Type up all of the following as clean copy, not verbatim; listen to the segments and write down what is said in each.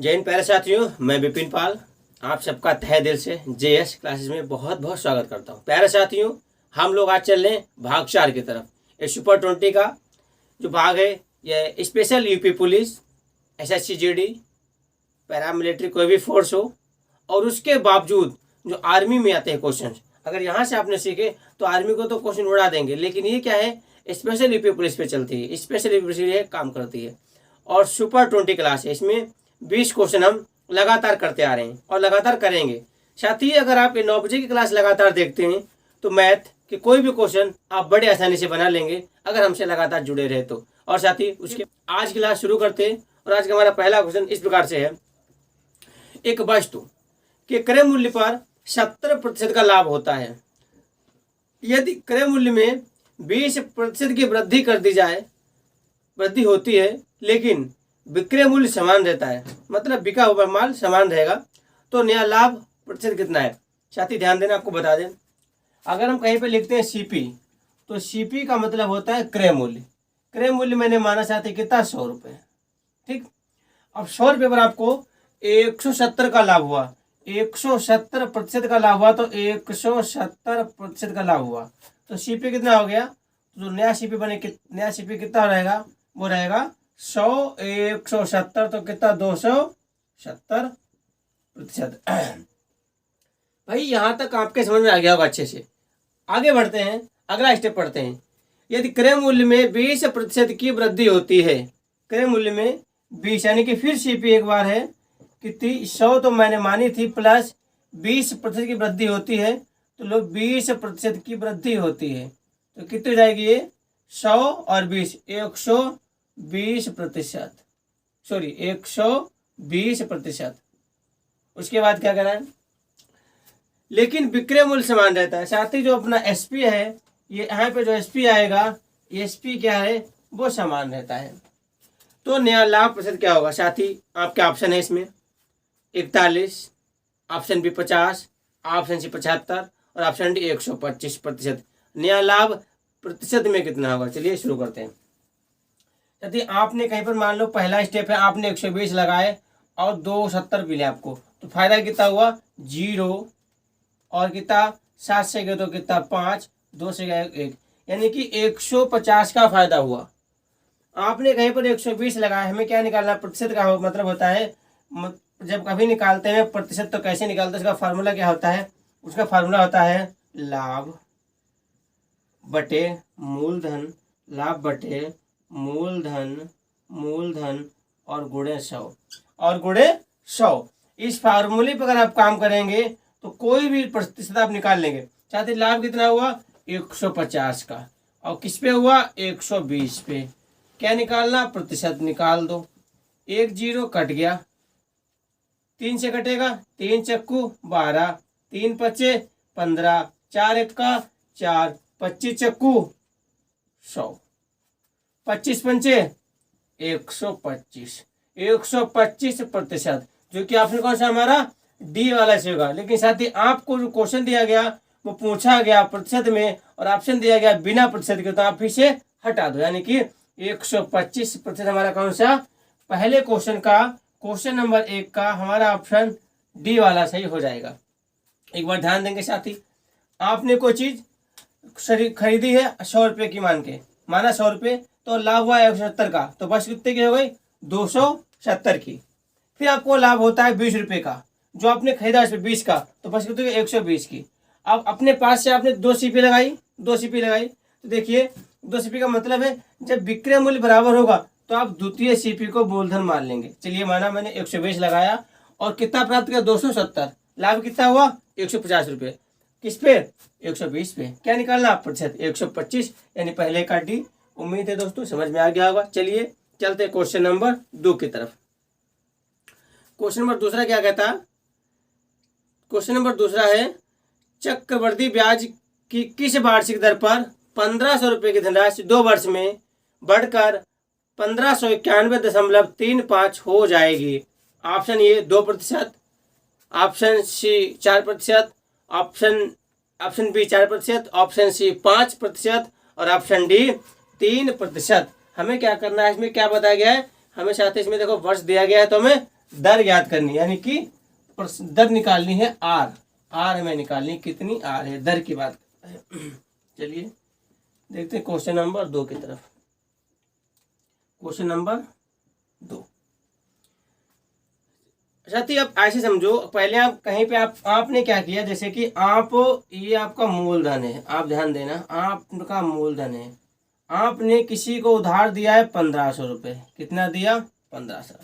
जय हिंद प्यारे साथियों, मैं विपिन पाल आप सबका तहे दिल से जेएस क्लासेस में बहुत बहुत स्वागत करता हूं। प्यारे साथियों, हम लोग आज चल रहे हैं भाग 4 की तरफ। ये सुपर 20 का जो भाग है, यह special UP police, SSC GD, paramilitary कोई भी फोर्स हो और उसके बावजूद जो आर्मी में आते हैं क्वेश्चन, अगर यहाँ से आपने सीखे तो आर्मी को तो क्वेश्चन उड़ा देंगे, लेकिन ये क्या है, स्पेशल यूपी पुलिस पे चलती है, स्पेशल यूपी पुलिस ये काम करती है और सुपर 20 क्लास है। इसमें 20 क्वेश्चन हम लगातार करते आ रहे हैं और लगातार करेंगे। साथ ही अगर आप ये 9 बजे की क्लास लगातार देखते हैं तो मैथ के कोई भी क्वेश्चन आप बड़े आसानी से बना लेंगे अगर हमसे लगातार जुड़े रहे तो। और साथ ही उसके आज की क्लास शुरू करते हैं और आज का हमारा पहला क्वेश्चन इस प्रकार से है। एक वस्तु के क्रय मूल्य पर 70% का लाभ होता है। यदि क्रय मूल्य में 20% की वृद्धि कर दी जाए, वृद्धि होती है लेकिन विक्रय मूल्य समान रहता है, मतलब बिका हुआ माल समान रहेगा, तो नया लाभ प्रतिशत कितना है। साथी ध्यान देना, आपको बता दें, अगर हम कहीं पे लिखते हैं सीपी, तो सीपी का मतलब होता है क्रय मूल्य। क्रय मूल्य मैंने माना साथी कितना, 100 रुपये। ठीक, अब 100 रुपये पर आपको 170 का लाभ हुआ, 170% का लाभ हुआ, तो 170% का लाभ हुआ, तो सीपी कितना हो गया। तो नया सीपी बने, नया सीपी कितना रहेगा, वो रहेगा 100 170, तो कितना 270%। भाई यहाँ तक आपके समझ में आ गया होगा अच्छे से। आगे बढ़ते हैं, अगला स्टेप पढ़ते हैं। यदि क्रय मूल्य में 20% की वृद्धि होती है, क्रय मूल्य में 20 यानी कि फिर सीपी एक बार है कितनी, 100 तो मैंने मानी थी, प्लस 20% की वृद्धि होती है, तो लो 20% की वृद्धि होती है, तो कितनी हो जाएगी ये 100 और 20, 120%, सॉरी 120%। उसके बाद क्या करना है, लेकिन विक्रय मूल्य समान रहता है। साथ ही जो अपना एसपी है, ये यहाँ पे जो एसपी आएगा, एसपी क्या है, वो समान रहता है, तो नया लाभ प्रतिशत क्या होगा। साथ ही आपके ऑप्शन है इसमें 41, ऑप्शन बी 50, ऑप्शन सी 75 और ऑप्शन डी 125%। नया लाभ प्रतिशत में कितना होगा, चलिए शुरू करते हैं। यदि आपने कहीं पर मान लो पहला स्टेप है, आपने 120 लगाए और 270 मिले आपको, तो फायदा कितना हुआ, 0, और कितना 7 से गए तो कितना 5, 2 से गए 1, यानी कि 150 का फायदा हुआ। आपने कहीं पर 120 लगाया, हमें क्या निकालना, प्रतिशत का मतलब होता है, जब कभी निकालते हैं प्रतिशत तो कैसे निकालते हैं, उसका फार्मूला क्या होता है, उसका फार्मूला होता है लाभ बटे मूलधन, लाभ बटे मूलधन और गुणे 100। इस फार्मूले पर अगर आप काम करेंगे तो कोई भी प्रतिशत आप निकाल लेंगे। चाहते लाभ कितना हुआ, 150 का, और किस पे हुआ, 120 पे। क्या निकालना, प्रतिशत निकाल दो। 1 0 कट गया, 3 से कटेगा, 3 चक्कू 12, 3 पचे 15, 4 1 4, 25 चक्कू 100, 25 पंचे 125%, जो कि आपने कौन सा हमारा डी वाला से होगा। लेकिन साथ ही आपको जो क्वेश्चन दिया गया वो पूछा गया प्रतिशत में और ऑप्शन दिया गया बिना प्रतिशत के, तो आप फिर से हटा दो, यानी कि 125% हमारा कौन सा, पहले क्वेश्चन का, क्वेश्चन नंबर 1 का हमारा ऑप्शन डी वाला सही हो जाएगा। एक बार ध्यान देंगे साथी, आपने कोई चीज खरीदी है 100 रुपये की, माना 100 रुपये, तो लाभ हुआ 170 का, तो बस कितने की हो गई, 270 की। फिर आपको लाभ होता है 20 रुपये का, जो आपने खरीदा इसमें 20 का, तो बस कितने, 120 की। अब अपने पास से आपने 2 सीपी लगाई, तो देखिए 2 सीपी का मतलब है जब विक्रय मूल्य बराबर होगा तो आप द्वितीय सीपी को मूलधन मान लेंगे। चलिए माना मैंने 120 लगाया और कितना प्राप्त किया, 270, लाभ कितना हुआ, 150 रुपये, किस पे, 120 पे। क्या निकालना, प्रतिशत 125, यानी पहले का डी। उम्मीद है दोस्तों समझ में आ गया होगा। चलिए चलते क्वेश्चन नंबर 2 की तरफ। क्वेश्चन नंबर दूसरा क्या कहता, क्वेश्चन नंबर दूसरा है, चक्रवृद्धि ब्याज की किस वार्षिक दर पर 1500 रुपये की धनराशि 2 वर्ष में बढ़कर 1591.35 हो जाएगी। Option A 2%, option C 4%, option B 4%, option C 5% और ऑप्शन डी 3%। हमें क्या करना है, इसमें क्या बताया गया है, हमें साथ ही इसमें देखो वर्ष दिया गया है, तो हमें दर ज्ञात करनी, यानी कि दर निकालनी है आर। आर हमें निकालनी, कितनी आर है, दर की बात करता है। चलिए देखते हैं क्वेश्चन नंबर 2 की तरफ। Question number 2। साथी अब ऐसे समझो, पहले आप कहीं पे आपने क्या किया, जैसे कि आप, ये आपका मूलधन है, आप ध्यान देना, आपका मूलधन है, आपने किसी को उधार दिया है 1500 रुपये। कितना दिया? 1500।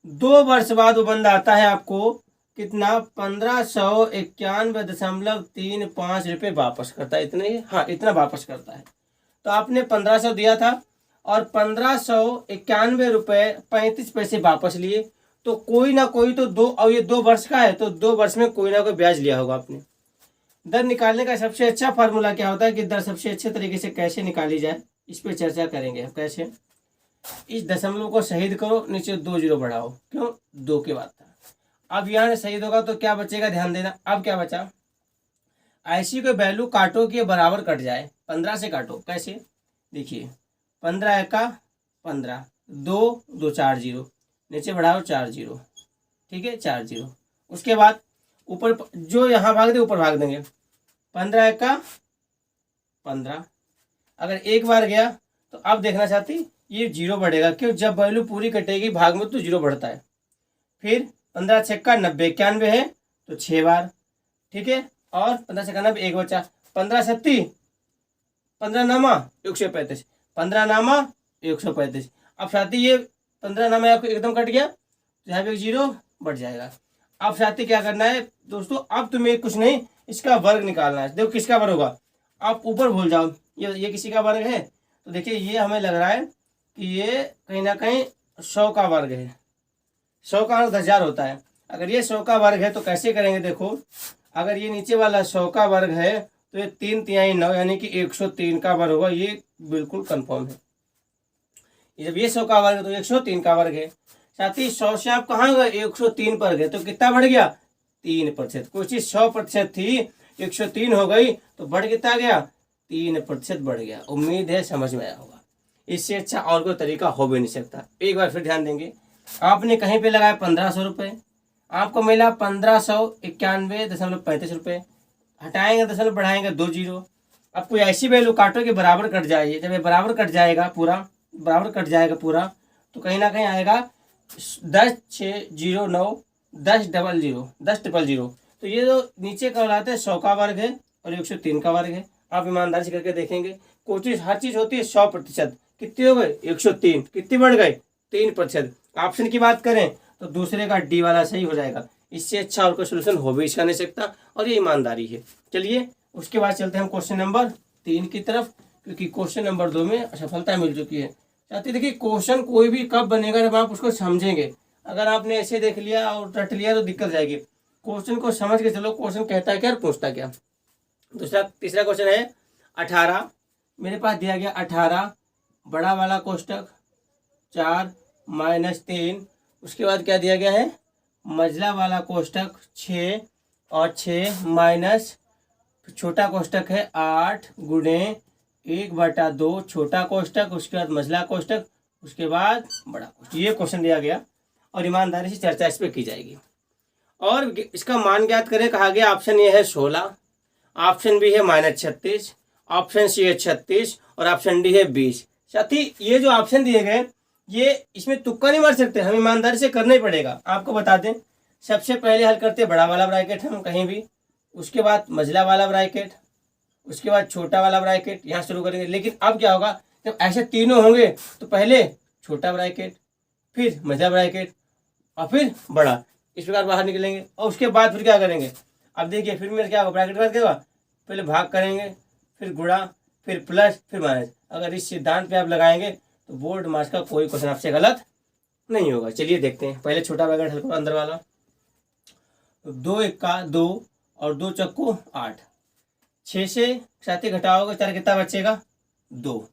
2 वर्ष बाद वो बंदा आता है, आपको कितना? 1591.35 रुपये वापस करता है। इतने ही, हाँ इतना वापस करता है। तो आपने 1500 दिया था और 1591.35 वापस लिए, तो कोई ना कोई तो दो, और ये 2 वर्ष का है तो 2 वर्ष में कोई ना कोई ब्याज लिया होगा आपने। दर निकालने का सबसे अच्छा फार्मूला क्या होता है कि दर सबसे अच्छे तरीके से कैसे निकाली जाए, इस पर चर्चा करेंगे हम। कैसे? इस दशमलव को शहीद करो, नीचे 2 जीरो बढ़ाओ। क्यों? 2 के बाद था। अब यहाँ शहीद होगा तो क्या बचेगा, ध्यान देना। अब क्या बचा? ऐसी कोई वैल्यू काटो कि बराबर कट जाए। 15 से काटो। कैसे? देखिए 15 एका 15, 2 2 4 जीरो, नीचे बढ़ाओ 4 जीरो। ठीक है, 4 जीरो। उसके बाद ऊपर जो यहाँ भाग दे ऊपर भाग देंगे। 15 एका 15, अगर एक बार गया तो अब देखना चाहती ये जीरो बढ़ेगा। क्यों? जब वैल्यू पूरी कटेगी भाग में तो जीरो बढ़ता है। फिर 15 छक्का 90, 91 है तो 6 बार। ठीक है, और 15 छक्का 90, एक बचा। 15 सत्ती 15 नामा 135, 15 नामा 135। अब साथी ये 15 नामा आपको एकदम कट गया तो यहाँ पे एक जीरो बढ़ जाएगा। अब साथी क्या करना है दोस्तों, अब तुम्हें कुछ नहीं, इसका वर्ग निकालना है। देखो किसका वर्ग होगा, आप ऊपर भूल जाओ, ये किसी का वर्ग है तो देखिए ये हमें लग रहा है कि ये कहीं ना कहीं 100 का वर्ग है। 100 का वर्ग 10,000 होता है। अगर ये 100 का वर्ग है तो कैसे करेंगे, देखो अगर ये नीचे वाला 100 का वर्ग है तो ये 3 तिहाई 9 यानी कि 103 का वर्ग होगा। ये बिल्कुल कंफर्म है। जब ये 100 का वर्ग है तो 103 का वर्ग है। साथ ही 100 से आप कहाँ गए, 103 पर गए तो कितना बढ़ गया? 3%। कोई चीज 100% थी 103 हो गई तो बढ़ कितना गया? 3% बढ़ गया। उम्मीद है समझ में आया होगा। इससे अच्छा और कोई तरीका हो भी नहीं सकता। एक बार फिर ध्यान देंगे, आपने कहीं पे लगाया 1500 रुपये, आपको मिला 1591.35 रुपये। हटाएंगे दशमलव, बढ़ाएंगे 2 जीरो। अब कोई ऐसी वैल्यू काटो कि बराबर कट जाए। जब ये बराबर कट जाएगा पूरा, बराबर कट जाएगा पूरा, तो कहीं ना कहीं आएगा 10,609 10,000। तो ये जो नीचे का लाते हैं 100 का वर्ग है और 103 का वर्ग है। आप ईमानदारी से करके देखेंगे, कोई चीज हर चीज होती है 100%। कितने हो गए? 103। कितनी बढ़ गए? 3%। ऑप्शन की बात करें तो दूसरे का डी वाला सही हो जाएगा। इससे अच्छा और कोई सोल्यूशन हो भी इसका नहीं सकता, और ये ईमानदारी है। चलिए उसके बाद चलते हैं हम क्वेश्चन नंबर 3 की तरफ, क्योंकि क्वेश्चन नंबर 2 में सफलता मिल चुकी है। साथ ही देखिए क्वेश्चन कोई भी कब बनेगा जब आप उसको समझेंगे। अगर आपने ऐसे देख लिया और रट लिया तो दिक्कत जाएगी। क्वेश्चन को समझ के चलो, क्वेश्चन कहता है क्या और पूछता क्या। तीसरा क्वेश्चन है 18। मेरे पास दिया गया 18 बड़ा वाला कोष्टक 4 - 3, उसके बाद क्या दिया गया है, मझला वाला कोष्टक 6 और 6 माइनस छोटा कोष्टक है 8 गुणे 1/2 छोटा कोष्टक, उसके बाद मझला कोष्टक, उसके बाद बड़ा कोष्टक। ये क्वेश्चन दिया गया और ईमानदारी से चर्चा इस पर की जाएगी। और इसका मान ज्ञात करें, कहा गया ऑप्शन ए है 16, ऑप्शन बी है -36, ऑप्शन सी है 36 और ऑप्शन डी है 20। साथी ये जो ऑप्शन दिए गए ये इसमें तुक्का नहीं मार सकते, हमें ईमानदारी से करना ही पड़ेगा। आपको बता दें, सबसे पहले हल करते बड़ा वाला ब्रैकेट हम कहीं भी, उसके बाद मझला वाला ब्रैकेट, उसके बाद छोटा वाला ब्रैकेट, यहाँ शुरू करेंगे। लेकिन अब क्या होगा, जब ऐसे तीनों होंगे तो पहले छोटा ब्रैकेट, फिर मझला ब्रैकेट और फिर बड़ा, इस प्रकार बाहर निकलेंगे। और उसके बाद फिर क्या करेंगे, अब देखिए फिर मेरे क्या होगा, ब्रैकेट बाद क्या होगा, पहले भाग करेंगे, फिर गुणा, फिर प्लस, फिर माइनस। अगर इस सिद्धांत पे आप लगाएंगे तो बोर्ड मार्क्स का कोई क्वेश्चन आपसे गलत नहीं होगा। चलिए देखते हैं, पहले छोटा ब्रैकेट हल करो, अंदर वाला 2 एक्का 2 और 2 चक्कू 8, 6 से 7 घटाओगे 4, कितना बचेगा 2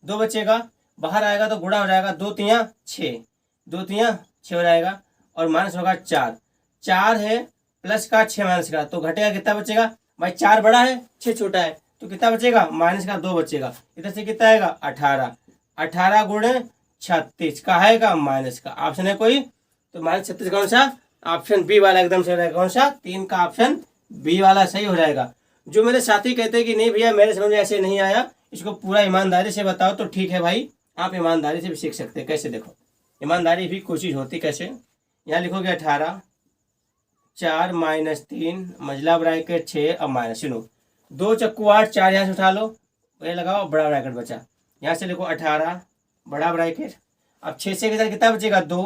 बचेगा। बाहर आएगा तो गुणा हो जाएगा, 2 तियाँ 6, 2 तियाँ 6 हो जाएगा और माइनस होगा 4 है प्लस का 6 माइनस का, तो घटेगा कितना बचेगा भाई, 4 बड़ा है 6 छोटा है, तो कितना बचेगा माइनस का 2 बचेगा। इधर से कितना आएगा 18 गुणे 36 का आएगा माइनस का, ऑप्शन है कोई तो -36 कौन सा, ऑप्शन बी वाला एकदम सही रहेगा। कौन सा, 3 का ऑप्शन बी वाला सही हो जाएगा। जो मेरे साथी कहते हैं कि नहीं भैया मेरे समझ में ऐसे नहीं आया, इसको पूरा ईमानदारी से बताओ, तो ठीक है भाई, आप ईमानदारी से भी सीख सकते हैं। कैसे, देखो ईमानदारी भी कोशिश होती कैसे, यहाँ लिखोगे 18, 4 -3 मझला ब्रैकेट 6, अब माइनस, सुनो 2 चक्कू 8, 4 यहाँ से उठा लो, ये लगाओ, बड़ा ब्रैकेट बचा, यहाँ से लिखो 18 बड़ा ब्रैकेट, अब 6 से के साथ कितना बचेगा 2,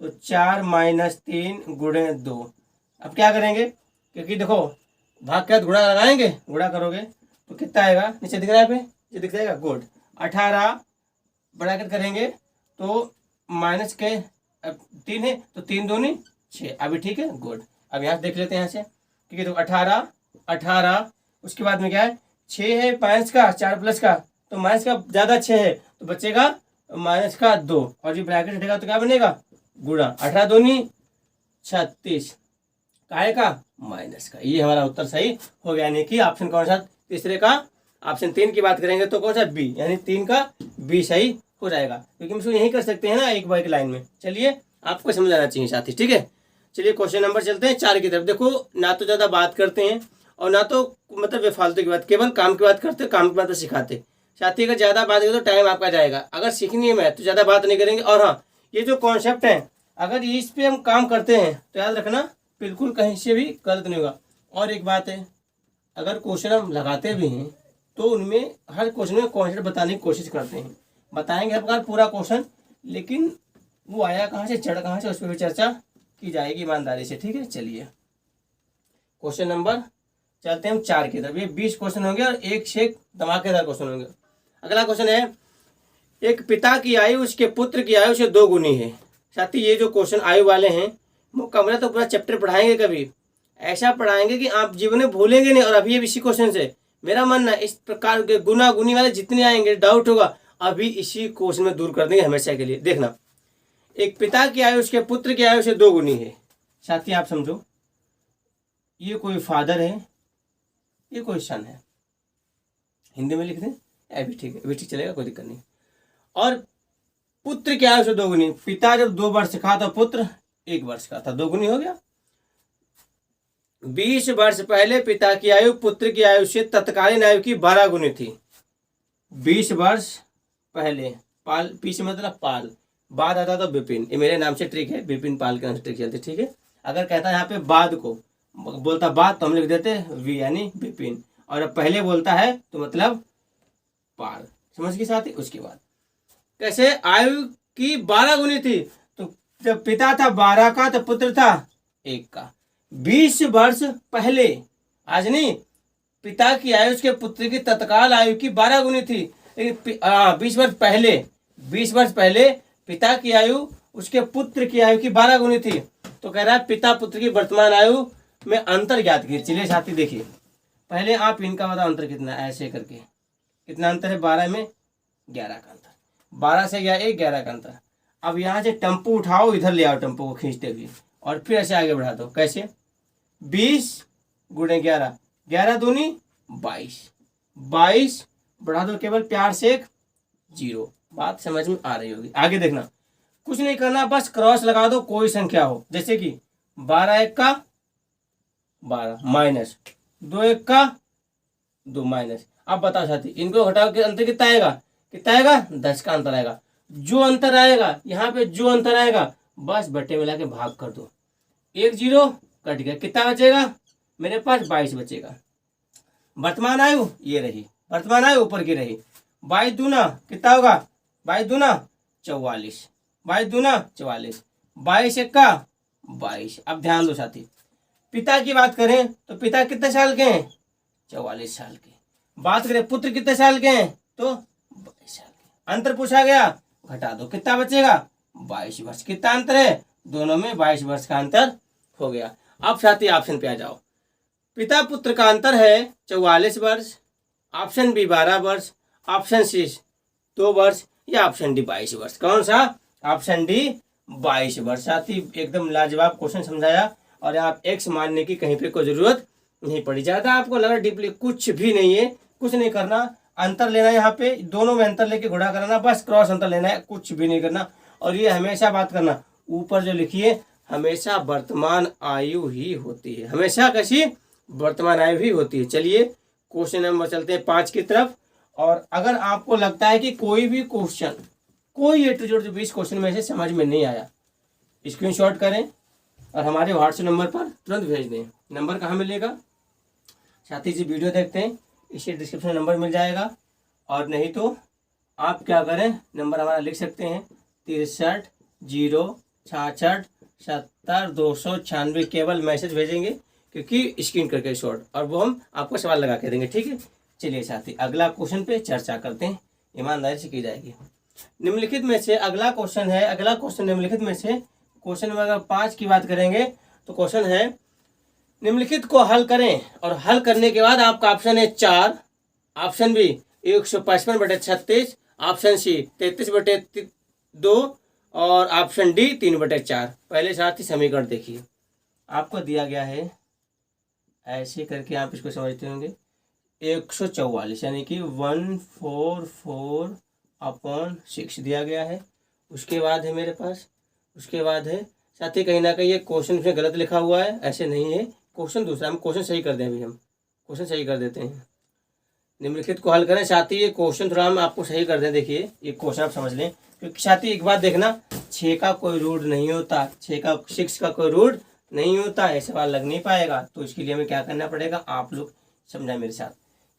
तो 4 -3 गुणे 2। अब क्या करेंगे, क्योंकि देखो भाग के गुणा लगाएंगे, गुणा करोगे तो कितना आएगा, नीचे दिख रहा है, ये दिख जाएगा, गुड 18 ब्रैकेट करेंगे तो माइनस के 3 है, तो 3 दूनी 6, अभी ठीक है, गुड। अब यहाँ से देख लेते हैं, यहाँ से ठीक है, तो 18 उसके बाद में क्या है, 6 है माइनस का, 4 प्लस का, तो माइनस का ज़्यादा 6 है, तो बचेगा माइनस का 2, और ये ब्रैकेट हटेगा तो क्या बनेगा, गुणा 18 दूनी 36, काय का, माइनस का। ये हमारा उत्तर सही हो गया, यानी कि ऑप्शन कौन सा, तीसरे का, ऑप्शन 3 की बात करेंगे तो कौन सा, बी, यानी 3 का बी सही हो जाएगा, क्योंकि हम इसको यही कर सकते हैं ना, एक बार एक लाइन में। चलिए आपको समझ आना चाहिए साथी, ठीक है। चलिए क्वेश्चन नंबर चलते हैं 4 की तरफ। देखो ना तो ज़्यादा बात करते हैं और ना तो मतलब बेफालतू की बात, केवल काम की बात करते, काम की बात सिखाते। साथी अगर ज़्यादा बात करें तो टाइम आपका जाएगा, अगर सीखनी है मैं तो ज़्यादा बात नहीं करेंगे। और हाँ, ये जो कॉन्सेप्ट है अगर इस पर हम काम करते हैं तो याद रखना बिल्कुल कहीं से भी गलत नहीं होगा। और एक बात है, अगर क्वेश्चन हम लगाते भी हैं तो उनमें हर क्वेश्चन में कॉन्सेप्ट बताने की कोशिश करते हैं, बताएंगे हर प्रकार पूरा क्वेश्चन, लेकिन वो आया कहाँ से, चढ़ कहाँ से, उस पर भी चर्चा की जाएगी ईमानदारी से, ठीक है। चलिए क्वेश्चन नंबर चलते हैं हम 4 की तरफ। ये 20 क्वेश्चन होंगे और एक से एक धमाकेदार क्वेश्चन होंगे। अगला क्वेश्चन है, एक पिता की आयु उसके पुत्र की आयु से 2 गुनी है। साथी ये जो क्वेश्चन आयु वाले हैं मुकम्मल तो पूरा चैप्टर पढ़ाएंगे, कभी ऐसा पढ़ाएंगे कि आप जीवन में भूलेंगे नहीं। और अभी ये इसी क्वेश्चन से मेरा मानना इस प्रकार के गुना गुनी वाले जितने आएंगे डाउट होगा, अभी इसी क्वेश्चन में दूर कर देंगे हमेशा के लिए। देखना, एक पिता की आयु उसके पुत्र की आयु से 2 गुनी है। साथी आप समझो, ये कोई फादर है, ये कोई सन है, हिंदी में लिख दें, अभी ठीक है, अभी ठीक चलेगा, कोई दिक्कत नहीं। और पुत्र की आयु से 2 गुनी, पिता जब 2 वर्ष का तो पुत्र 1 वर्ष का था, 2 गुनी हो गया। 20 वर्ष पहले पिता की आयु पुत्र की आयु से तत्कालीन आयु की 12 गुनी थी। 20 वर्ष पहले, पाल पीछे मतलब पाल, बाद आता तो विपिन, ये मेरे नाम से ट्रिक है, विपिन पाल के नाम से ट्रिक चलती, ठीक है। अगर कहता है यहाँ पे बाद को बोलता बाद तो हम लिख देते वी यानी विपिन, और अब पहले बोलता है तो मतलब पाल, समझ के साथ ही। उसके बाद कैसे आयु की 12 गुनी थी, तो जब पिता था 12 का तो पुत्र था 1 का। 20 वर्ष पहले, आज नहीं, पिता की आयु उसके पुत्र की तत्काल आयु की 12 गुनी थी, लेकिन 20 वर्ष पहले, 20 वर्ष पहले पिता की आयु उसके पुत्र की आयु की 12 गुनी थी। तो कह रहा है पिता पुत्र की वर्तमान आयु में अंतर ज्ञात कीजिए। चलिए साथी देखिए, पहले आप इनका बताओ अंतर कितना, ऐसे करके कितना अंतर है, 12 में 11 का अंतर, 12 से गया 11 का अंतर। अब यहाँ से टेम्पो उठाओ, इधर ले आओ टेम्पो को खींचते हुए, और फिर ऐसे आगे बढ़ा दो। कैसे, 20 गुणे 11, 11 दूनी 22, 22 बढ़ा दो केवल प्यार से 1 0। बात समझ में आ रही होगी। आगे देखना, कुछ नहीं करना, बस क्रॉस लगा दो, कोई संख्या हो, जैसे कि 12 1 का 12 माइनस 2 1 का 2 माइनस। अब बताओ साथी, इनको घटाओ के अंतर कितना आएगा, कितना आएगा, 10 का अंतर आएगा। जो अंतर आएगा यहाँ पे, जो अंतर आएगा बस बट्टे मिला के भाग कर दो, 1 0 कट गया, कितना बचेगा मेरे पास, 22 बचेगा। वर्तमान आयु ये रही, वर्तमान आयु ऊपर की रही, 22 दूना कितना होगा, 22 दूना 44, 22 दूना 44, 22 1 का 22। अब ध्यान दो साथी, पिता की बात करें तो पिता कितने साल के हैं, 44 साल के। बात करें पुत्र कितने साल के हैं, तो 22 साल के। अंतर पूछा गया, घटा दो, कितना बचेगा, 22 वर्ष। कितना अंतर है दोनों में, 22 वर्ष का अंतर हो गया। अब साथी ऑप्शन पे आ जाओ, पिता पुत्र का अंतर है 44 वर्ष, ऑप्शन बी 12 वर्ष, ऑप्शन सी 2 वर्ष, या ऑप्शन डी 22 वर्ष। कौन सा, ऑप्शन डी 22 वर्ष। साथी एकदम लाजवाब क्वेश्चन समझाया, और आप एक्स मानने की कहीं पे कोई जरूरत नहीं पड़ी। ज़्यादा आपको लगा डीपली कुछ भी नहीं है, कुछ नहीं करना, अंतर लेना, यहाँ पे दोनों में अंतर लेके गुणा करना, बस क्रॉस अंतर लेना है, कुछ भी नहीं करना। और ये हमेशा बात करना, ऊपर जो लिखिए हमेशा वर्तमान आयु ही होती है, हमेशा कैसी वर्तमान आयु ही होती है। चलिए क्वेश्चन नंबर चलते हैं 5 की तरफ। और अगर आपको लगता है कि कोई भी क्वेश्चन, कोई A to Z 20 क्वेश्चन में से समझ में नहीं आया, स्क्रीनशॉट करें और हमारे व्हाट्सएप नंबर पर तुरंत भेज दें। नंबर कहाँ मिलेगा? साथी जी वीडियो देखते हैं, इसे डिस्क्रिप्शन नंबर मिल जाएगा। और नहीं तो आप क्या करें, नंबर हमारा लिख सकते हैं 63 066 70 296। केवल मैसेज भेजेंगे क्योंकि स्क्रीन करके शॉर्ट, और वो हम आपको सवाल लगा के देंगे, ठीक है। चलिए साथी अगला क्वेश्चन पे चर्चा करते हैं, ईमानदारी से की जाएगी। निम्नलिखित में से अगला क्वेश्चन है, अगला क्वेश्चन निम्नलिखित में से क्वेश्चन नंबर 5 की बात करेंगे तो क्वेश्चन है निम्नलिखित को हल करें, और हल करने के बाद आपका ऑप्शन है 4, ऑप्शन बी 155/36, ऑप्शन सी 33/2 और ऑप्शन डी 3/4। पहले साथ ही समीकरण देखिए, आपको दिया गया है ऐसे करके, आप इसको समझते होंगे 144 यानी कि 144/6 दिया गया है। उसके बाद है मेरे पास, उसके बाद है साथ ही कहीं ना कहीं ये क्वेश्चन में गलत लिखा हुआ है, ऐसे नहीं है, क्वेश्चन दूसरा, हम क्वेश्चन सही कर दें, अभी हम क्वेश्चन सही कर देते हैं। निम्नलिखित को हल करें, साथ ही ये क्वेश्चन थोड़ा हम आपको सही कर दें। देखिए ये क्वेश्चन आप समझ लें, क्योंकि साथ ही एक बात देखना, 6 का कोई रूट नहीं होता, 6 का कोई रूट नहीं होता, ऐसे सवाल लग नहीं पाएगा। तो इसके लिए हमें क्या करना पड़ेगा, आप लोग समझाएं मेरे साथ,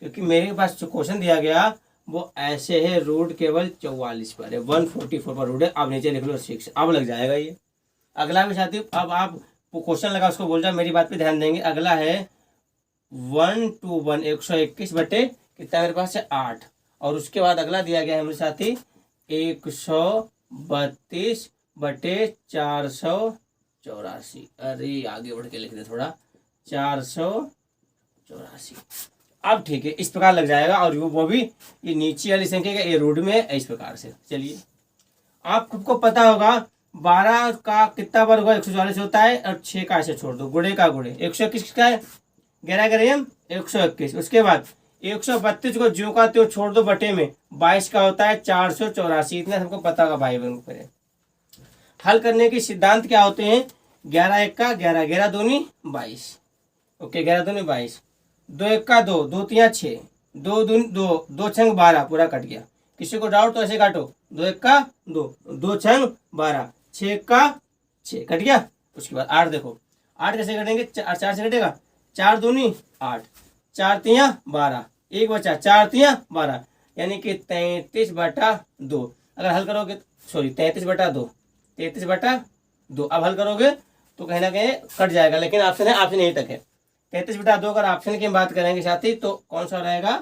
क्योंकि मेरे पास जो क्वेश्चन दिया गया वो ऐसे है, रूट केवल 44 पर है, 144 पर रूट है। अब नीचे लिख लो 6, अब लग जाएगा ये। अगला भी साथी, अब आप क्वेश्चन लगा उसको बोल जाओ, मेरी बात पे ध्यान देंगे। अगला है 1 to 1 121 बटे कितना मेरे पास है 8, और उसके बाद अगला दिया गया है मेरे साथी 132/484। अरे आगे बढ़ के लिख दे थोड़ा, 484। अब ठीक है, इस प्रकार लग जाएगा, और वो भी ये नीचे वाली संख्या का ये रूट में है, इस प्रकार से। चलिए आप खुद को पता होगा 12 का कितना वर्ग होगा, 144 होता है, और 6 का ऐसे छोड़ दो, गुणे का गुणे 121 का है, 11 ग्राम 121। उसके बाद 132 को ज्यों का त्यों छोड़ दो, बटे में 22 का होता है 484। इतना सबको पता होगा भाई बहन को। हल करने के सिद्धांत क्या होते हैं, 11 1 का 11, 11 दूनी 22, ओके 11 दूनी 22, 2 1 का 2, 2 3 6, 2 दूनी 2, 2 6 12, पूरा कट गया। किसी को डाउट तो ऐसे काटो, 2 1 का 2, 2 6 12, 6 का 6 कट गया। उसके बाद 8 देखो, 8 कैसे कटेंगे, 4 से कटेगा, 4 दूनी 8, 4 3 12, 1 बचा, 4 3 12, यानी कि 33/2। अगर हल करोगे, सॉरी 33/2, 33/2। अब हल करोगे तो कहीं ना कहीं कट जाएगा, लेकिन ऑप्शन है, ऑप्शन यही तक है 33/2। अगर ऑप्शन की बात करेंगे साथी तो कौन सा रहेगा,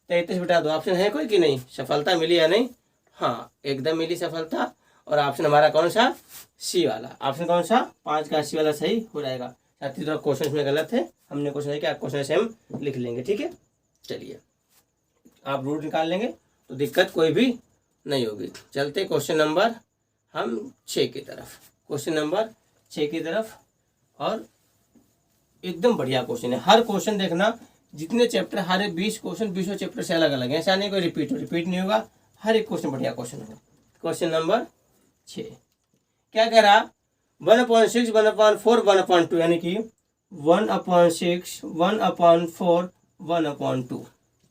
33/2। ऑप्शन है कोई कि नहीं, सफलता मिली या नहीं? हाँ एकदम मिली सफलता। और ऑप्शन हमारा कौन सा, सी वाला, ऑप्शन कौन सा 5 का सी वाला सही हो जाएगा। साथी थोड़ा क्वेश्चन में गलत है, हमने क्वेश्चन है क्या, क्वेश्चन से हम लिख लेंगे, ठीक है। चलिए आप रूट निकाल लेंगे तो दिक्कत कोई भी नहीं होगी। चलते क्वेश्चन नंबर हम 6 की तरफ, क्वेश्चन नंबर 6 की तरफ। और एकदम बढ़िया क्वेश्चन है, हर क्वेश्चन देखना, जितने चैप्टर, हर 20 क्वेश्चन 20 चैप्टर से अलग अलग है, ऐसा नहीं कोई रिपीट नहीं होगा, हर एक क्वेश्चन बढ़िया क्वेश्चन होगा। क्वेश्चन नंबर 6 क्या कह रहा, 1/6 1/4 1/2, यानी कि 1/6 1/4 1/2।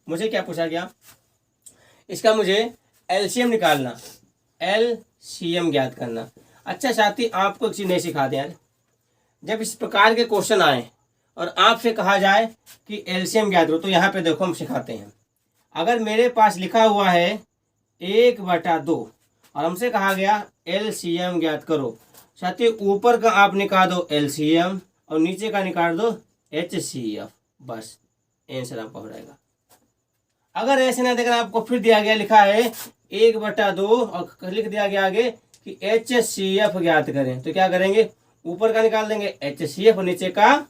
मुझे क्या पूछा गया, इसका मुझे एलसीएम निकालना, एलसीएम ज्ञात करना। अच्छा साथी आपको एक चीज नहीं सिखा दें यार, जब इस प्रकार के क्वेश्चन आए और आपसे कहा जाए कि एलसीएम ज्ञात करो, तो यहाँ पे देखो हम सिखाते हैं। अगर मेरे पास लिखा हुआ है 1/2 और हमसे कहा गया एलसीएम ज्ञात करो, साथी ऊपर का आप निकाल दो एलसीएम और नीचे का निकाल दो एचसीएफ, बस आंसर आपका हो जाएगा। अगर ऐसे ना देखना, आपको फिर दिया गया, लिखा है 1/2 और लिख दिया गया आगे कि एचसीएफ ज्ञात करें, तो क्या करेंगे, ऊपर का निकाल देंगे एचसीएफ और नीचे का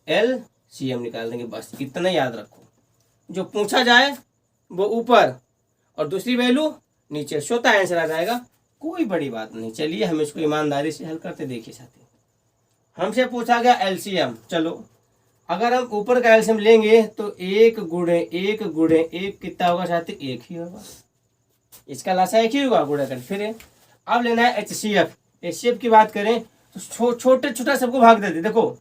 एलसीएम निकाल देंगे, बस इतना याद रखो। जो पूछा जाए वो ऊपर और दूसरी वैल्यू नीचे, छोटा आंसर आ जाएगा, कोई बड़ी बात नहीं। चलिए हम इसको ईमानदारी से हल करते, देखिए साथी हमसे पूछा गया एलसीएम, चलो अगर हम ऊपर का एलसीएम लेंगे तो 1 गुणे 1 गुणे 1 कितना होगा साथी, 1 ही होगा। इसका लासा 1 ही होगा, गुणा कर फिर। अब लेना है एचसीएफ, HCF की बात करें तो छोटे छोटा सबको भाग देते। देखो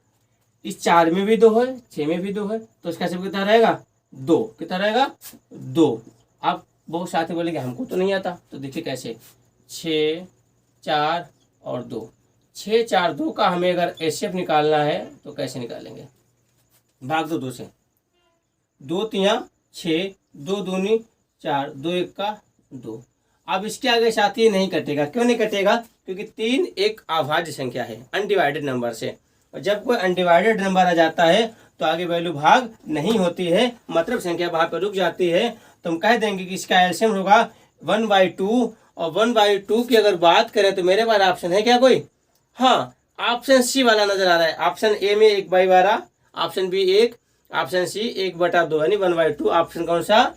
इस 4 में भी 2 है, 6 में भी 2 है, तो इसका HCF कितना रहेगा 2। कितना रहेगा 2। अब बहुत साथी बोलेंगे हमको तो नहीं आता, तो देखिए कैसे 6 4 और 2, 6 4 2 का हमें अगर HCF निकालना है तो कैसे निकालेंगे, भाग दो 2 से, 2 3 6, 2 दूनी 4, 2 1 का 2। अब इसके आगे साथी नहीं कटेगा। क्यों नहीं कटेगा, क्योंकि 3 एक अभाज्य संख्या है अनडिवाइडेड नंबर से, और जब कोई अनडिवाइडेड नंबर आ जाता है तो आगे वैल्यू भाग नहीं होती है, मतलब संख्या वहां पर रुक जाती है। तो हम कह देंगे कि इसका एलसीएम होगा 1/2, और 1/2 की अगर बात करें तो मेरे पास ऑप्शन है क्या कोई, हाँ ऑप्शन सी वाला नजर आ रहा है। ऑप्शन ए में 1/12, ऑप्शन बी 1, ऑप्शन सी 1/2 यानी 1/2। ऑप्शन कौन सा,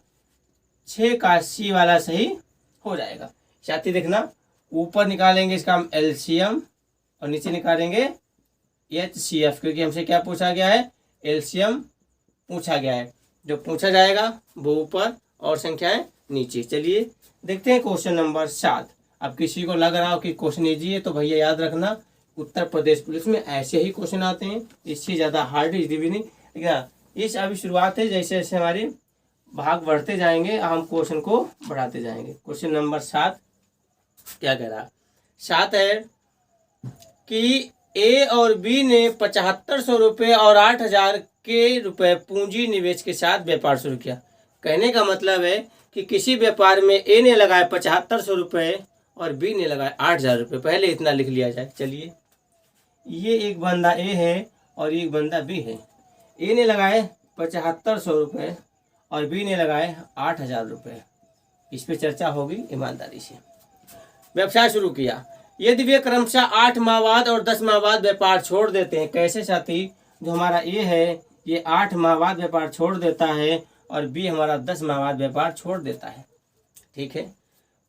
6 का सी वाला सही हो जाएगा। साथी देखना ऊपर निकालेंगे इसका हम एलसीएम और नीचे निकालेंगे HCF, क्योंकि हमसे क्या पूछा गया है, एलसीएम पूछा गया है। जो पूछा जाएगा वो ऊपर और संख्याएं नीचे। चलिए देखते हैं क्वेश्चन नंबर 7। अब किसी को लग रहा हो कि क्वेश्चन इजी है तो भैया याद रखना उत्तर प्रदेश पुलिस में ऐसे ही क्वेश्चन आते हैं, इससे ज़्यादा हार्ड इजी भी नहीं। लेकिन इस अभी शुरुआत है, जैसे जैसे हमारे भाग बढ़ते जाएंगे हम क्वेश्चन को बढ़ाते जाएंगे। क्वेश्चन नंबर 7 क्या कह रहा, 7 है कि ए और बी ने 7500 रुपये और 8000 के रुपए पूंजी निवेश के साथ व्यापार शुरू किया। कहने का मतलब है कि किसी व्यापार में ए ने लगाए 7500 रुपये और बी ने लगाए 8000 रुपये। पहले इतना लिख लिया जाए। चलिए ये एक बंदा ए है और एक बंदा बी है। ए ने लगाए 7500 रुपये और बी ने लगाए 8000 रुपये। इस पे चर्चा होगी ईमानदारी से। व्यवसाय शुरू किया। यदि वे क्रमशः 8 माह बाद और 10 माह बाद व्यापार छोड़ देते हैं, कैसे साथी, जो हमारा ए है ये 8 माह बाद व्यापार छोड़ देता है और बी हमारा 10 माह बाद व्यापार छोड़ देता है, ठीक है,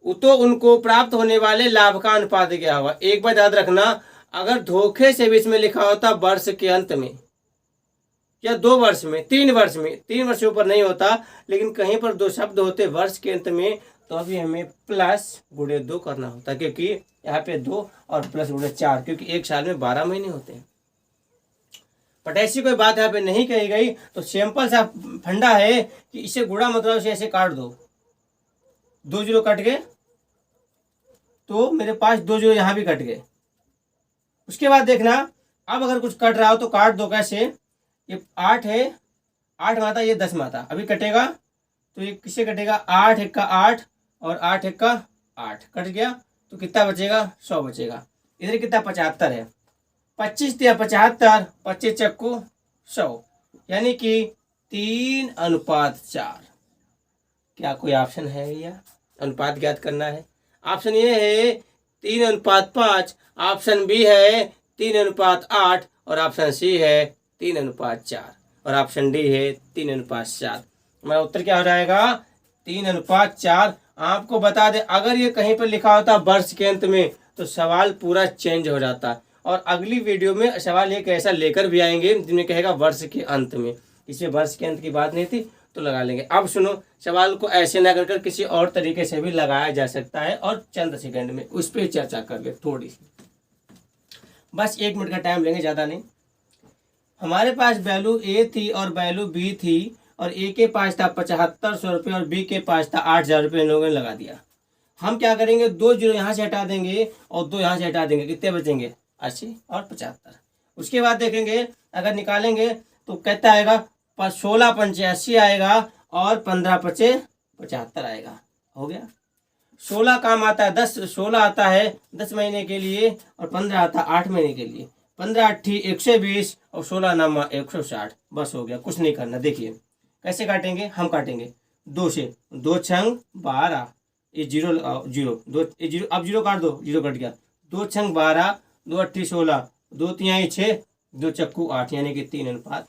तो उनको प्राप्त होने वाले लाभ का अनुपात क्या होगा। एक बात याद रखना, अगर धोखे से भी इसमें लिखा होता वर्ष के अंत में या 2 वर्ष में, 3 वर्ष में, 3 वर्ष से ऊपर नहीं होता, लेकिन कहीं पर 2 शब्द होते वर्ष के अंत में, तो अभी हमें प्लस गुणे 2 करना होता, क्योंकि यहाँ पे 2 और प्लस गुणे 4, क्योंकि एक साल में 12 महीने होते हैं। बट ऐसी कोई बात यहाँ पे नहीं कही गई, तो सिंपल सा फंडा है कि इसे गुणा मतलब से ऐसे काट दो, 2 जीरो कट गए तो मेरे पास 2 जीरो यहाँ भी कट गए। उसके बाद देखना अब अगर कुछ कट रहा हो तो काट दो। कैसे, ये 8 है, 8 माता ये 10 माता, अभी कटेगा तो ये किससे कटेगा, 8 1 का 8 और 8 1 का 8 कट गया, तो कितना बचेगा, 100 बचेगा। इधर कितना 75 है, 25 या 75, 25 चक्कू 100, यानी कि 3:4। क्या कोई ऑप्शन है भैया, अनुपात ज्ञात करना है। ऑप्शन ये है 3:5, ऑप्शन बी है 3:8 और ऑप्शन सी है 3:4 और ऑप्शन डी है 3:7। मेरा उत्तर क्या हो जाएगा, 3:4। आपको बता दें अगर ये कहीं पर लिखा होता वर्ष के अंत में तो सवाल पूरा चेंज हो जाता, और अगली वीडियो में सवाल एक ऐसा लेकर भी आएंगे जिनमें कहेगा वर्ष के अंत में। इसमें वर्ष के अंत की बात नहीं थी तो लगा लेंगे। अब सुनो, सवाल को ऐसे ना कर किसी और तरीके से भी लगाया जा सकता है, और चंद सेकंड में उस पर चर्चा कर ले थोड़ी सी, बस 1 मिनट का टाइम लेंगे, ज़्यादा नहीं। हमारे पास वैल्यू ए थी और वैल्यू बी थी, और ए के पास था 7500 रुपये और बी के पास था 8000 रुपये, इन लोगों ने लगा दिया। हम क्या करेंगे, 2 जीरो यहाँ से हटा देंगे और 2 यहाँ से हटा देंगे, कितने बचेंगे, 80 और 75। उसके बाद देखेंगे अगर निकालेंगे तो कहता आएगा 16 पंचे 80 आएगा और 15 पचे 75 आएगा। हो गया। 16 काम आता है 10, 16 आता है 10 महीने के लिए और 15 आता है 8 महीने के लिए। 15 8 120 और 16 नामा 160। बस हो गया, कुछ नहीं करना। देखिए कैसे काटेंगे, हम काटेंगे 2 से, 2 छंग 12, ये जीरो जीरो 2 जीरो, अब जीरो काट दो, जीरो कट गया। 2 छंग 12, 2 8 16, 2 3 6, 2 चक्कू 8, यानी कि 3:4।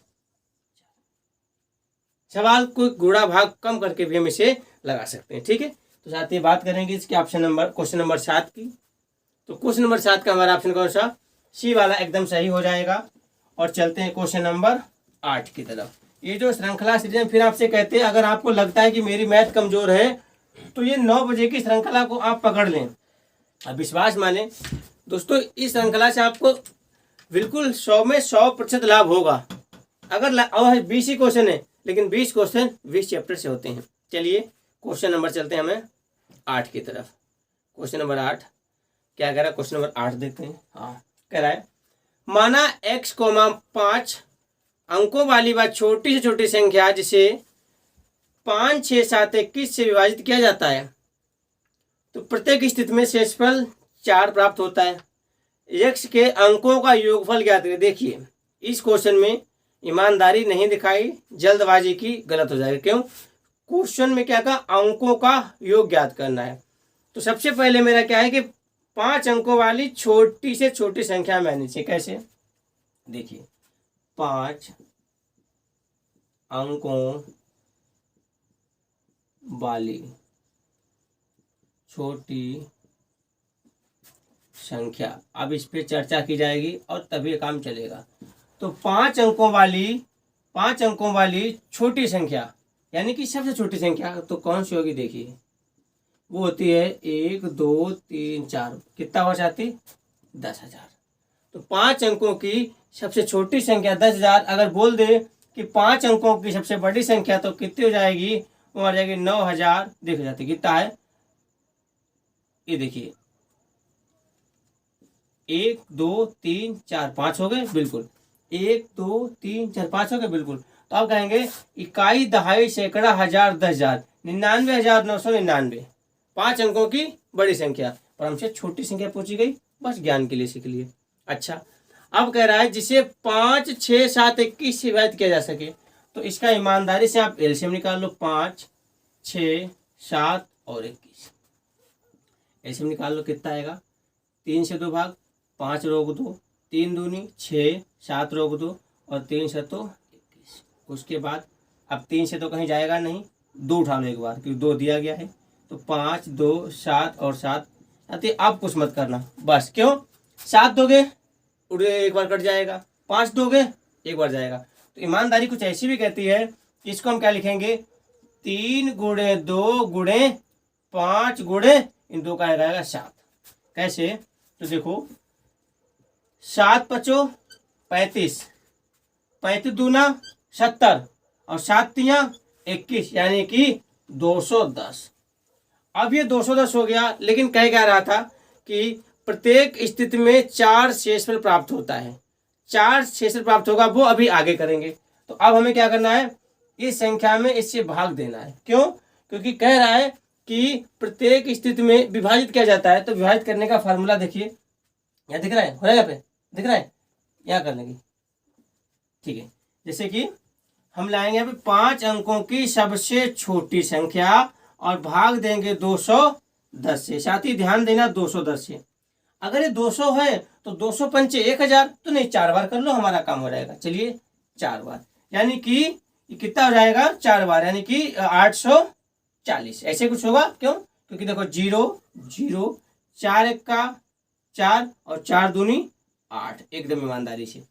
सवाल को गुणा भाग कम करके भी हम इसे लगा सकते हैं, ठीक है। तो साथ ही बात करेंगे इसके ऑप्शन नंबर, क्वेश्चन नंबर 7 की। तो क्वेश्चन नंबर 7 का हमारा ऑप्शन कौन सा, सी वाला एकदम सही हो जाएगा। और चलते हैं क्वेश्चन नंबर 8 की तरफ। ये जो श्रृंखला सीरीज, फिर आपसे कहते हैं अगर आपको लगता है कि मेरी मैथ कमजोर है तो ये 9 बजे की श्रृंखला को आप पकड़ लें। अब विश्वास माने दोस्तों इस श्रृंखला से आपको बिल्कुल 100 में 100% लाभ होगा। अगर और 20 ही क्वेश्चन है, लेकिन 20 क्वेश्चन 20 चैप्टर से होते हैं। चलिए क्वेश्चन नंबर चलते हैं हमें 8 की तरफ। क्वेश्चन नंबर 8 क्या कह रहा है? क्वेश्चन नंबर 8 देखते हैं। हाँ, कह रहा है माना x, 5 अंकों वाली व छोटी से छोटी संख्या जिसे 5, 6, 7, 21 से विभाजित किया जाता है तो प्रत्येक स्थिति में शेषफल 4 प्राप्त होता है। x के अंकों का योगफल ज्ञात करें। देखिए इस क्वेश्चन में ईमानदारी नहीं दिखाई, जल्दबाजी की, गलत हो जाएगा। क्यों? क्वेश्चन में क्या कहा? अंकों का योग ज्ञात करना है। तो सबसे पहले मेरा क्या है कि 5 अंकों वाली छोटी से छोटी संख्या मैंने से कैसे? देखिए 5 अंकों वाली छोटी संख्या, अब इस पे चर्चा की जाएगी और तभी काम चलेगा। तो 5 अंकों वाली छोटी संख्या यानी कि सबसे छोटी संख्या तो कौन सी होगी? देखिए वो होती है 1, 2, 3, 4। कितना हो जाती? 10,000। तो 5 अंकों की सबसे छोटी संख्या 10,000। अगर बोल दे कि 5 अंकों की सबसे बड़ी संख्या तो कितनी हो जाएगी? वो आ जाएगी 9,000। देख जाती कितना है, ये देखिए 1, 2, 3, 4, 5 हो गए बिल्कुल। 1, 2, 3, 4, 5 हो गए बिल्कुल। तो आप कहेंगे इकाई, दहाई, सैकड़ा, हजार, 10,000, 99,999। 5 अंकों की बड़ी संख्या पर हमसे छोटी संख्या पूछी गई, बस ज्ञान के लिए सीख लिए। अच्छा, अब कह रहा है जिसे 5, 6, 7, 21 से विभाजित किया जा सके तो इसका ईमानदारी से आप एलसीएम निकाल लो। 5, 6, 7 और 21 एलसीएम निकाल लो। कितना आएगा? 3 से 2 भाग, 5 रोक दो, 3 दूनी 6, 7 रोक दो और 3 से तो 21। उसके बाद अब 3 से तो कहीं जाएगा नहीं, 2 उठा लो एक बार क्योंकि 2 दिया गया है। तो 5, 2, 7 और 7। अब कुछ मत करना बस। क्यों? 7 दोगे उड़े एक बार कट जाएगा, 5 दोगे एक बार जाएगा। तो ईमानदारी कुछ ऐसी भी कहती है कि इसको हम क्या लिखेंगे? 3 गुणे 2 गुणे 5 गुणे इन 2 का आएगा 7। कैसे? तो देखो 7 पचो 35, 35 दूना 70 और 7 तियां 21 यानी कि 210। अब ये 210 हो गया, लेकिन कह क्या रहा था कि प्रत्येक स्थिति में 4 शेषफल प्राप्त होता है। 4 शेषफल प्राप्त होगा, वो अभी आगे करेंगे। तो अब हमें क्या करना है? इस संख्या में इससे भाग देना है। क्यों? क्योंकि कह रहा है कि प्रत्येक स्थिति में विभाजित किया जाता है। तो विभाजित करने का फॉर्मूला देखिए, यहाँ दिख रहा है, हो रहा है, यहाँ पे दिख रहा है, यहाँ कर लेंगे। ठीक है, जैसे कि हम लाएंगे यहाँ पे 5 अंकों की सबसे छोटी संख्या और भाग देंगे 210 से। साथ ही ध्यान देना 210 से। अगर ये 200 है तो 200 पंचे 1000, तो नहीं 4 बार कर लो, हमारा काम हो जाएगा। चलिए 4 बार यानी कि कितना हो जाएगा? 4 बार यानी कि 840 ऐसे कुछ होगा। क्यों? क्योंकि देखो 0, 0, 4 1 का 4 और 4 दूनी 8, एकदम ईमानदारी से।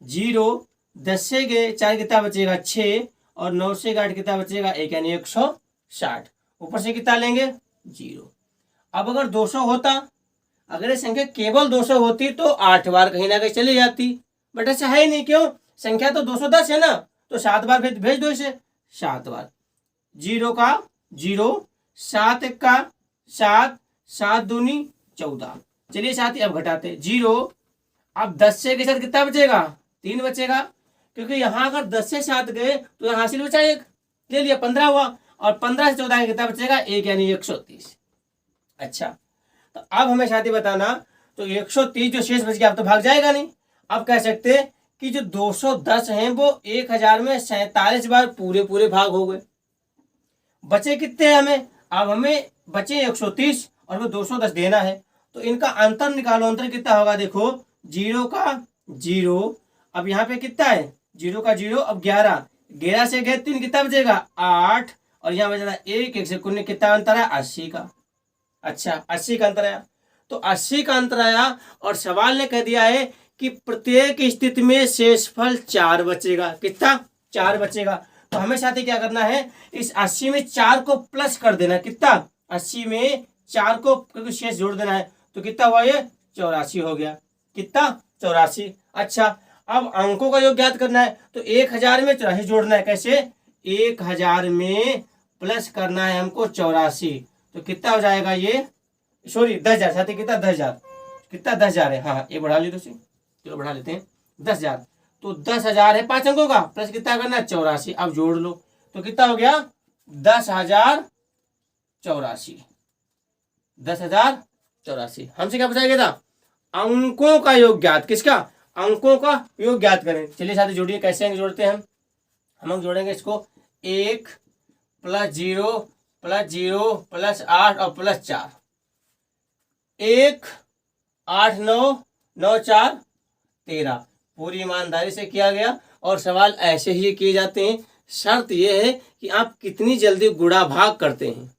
0, 10 से गए 4 कितना बचेगा? 6 और 9 से 8 कितना बचेगा? 1 यानी 160। ऊपर से कितना लेंगे? 0। अब अगर 200 होता, अगर ये संख्या केवल 200 होती तो 8 बार कहीं ना कहीं चली जाती, बट ऐसा है ही नहीं। क्यों? संख्या तो 210 है ना, तो 7 बार भेज दो इसे। 7 बार 0 का 0, 7 1 का 7, 7 दूनी 14। चलिए साथ ही अब घटाते 0। अब 10 से के साथ कितना बचेगा? 3 बचेगा, क्योंकि यहाँ अगर 10 से 7 गए तो यहाँ हासिल बचा 1, ले लिया 15 हुआ, और 15 से 14 कितना बचेगा? 1 यानी 130। अच्छा, तो अब हमें साथी बताना, तो 130 जो शेष बच गया अब तो भाग जाएगा नहीं। अब कह सकते हैं कि जो 210 हैं वो 1000 में 47 बार पूरे भाग हो गए। बचे कितने हैं हमें? अब हमें बचे 130 और वो 210 देना है। तो इनका अंतर निकालो। अंतर कितना होगा? देखो 0 का 0, अब यहाँ पे कितना है? 0 का 0, अब 11 से गए 3 कितना बचेगा? 8 और यहाँ बचेगा 1 से कुल कितना अंतर है? 80 का। अच्छा, 80 का अंतर आया। तो 80 का अंतर आया और सवाल ने कह दिया है कि प्रत्येक स्थिति में शेषफल 4 बचेगा। कितना? 4 बचेगा। तो हमें साथ ही क्या करना है? इस 80 में 4 को प्लस कर देना। कितना? 80 में 4 को क्योंकि शेष जोड़ देना है। तो कितना हुआ ये? 84 हो गया। कितना? 84। अच्छा, अब अंकों का योग ज्ञात करना है तो 1000 में 84 जोड़ना है। कैसे? 1000 में प्लस करना है हमको 84, तो कितना हो जाएगा ये? सॉरी 10,000 साथी, कितना? 10,000। कितना? 10,000 है। हाँ, ये बढ़ा ली तो चलो बढ़ा लेते हैं 10,000। तो 10,000 है 5 अंकों का, प्लस कितना करना है? 84। अब जोड़ लो तो कितना हो गया? 10,084। 10,084। हमसे क्या पूछा गया था? अंकों का योग ज्ञात। किसका? अंकों का योग ज्ञात करें। चलिए साथी जोड़िए। कैसे अंक जोड़ते हैं हम जोड़ेंगे इसको 1 + 0 + 0 + 8 और +4। 1 8 9 9 4 13। पूरी ईमानदारी से किया गया और सवाल ऐसे ही किए जाते हैं। शर्त यह है कि आप कितनी जल्दी गुणा भाग करते हैं,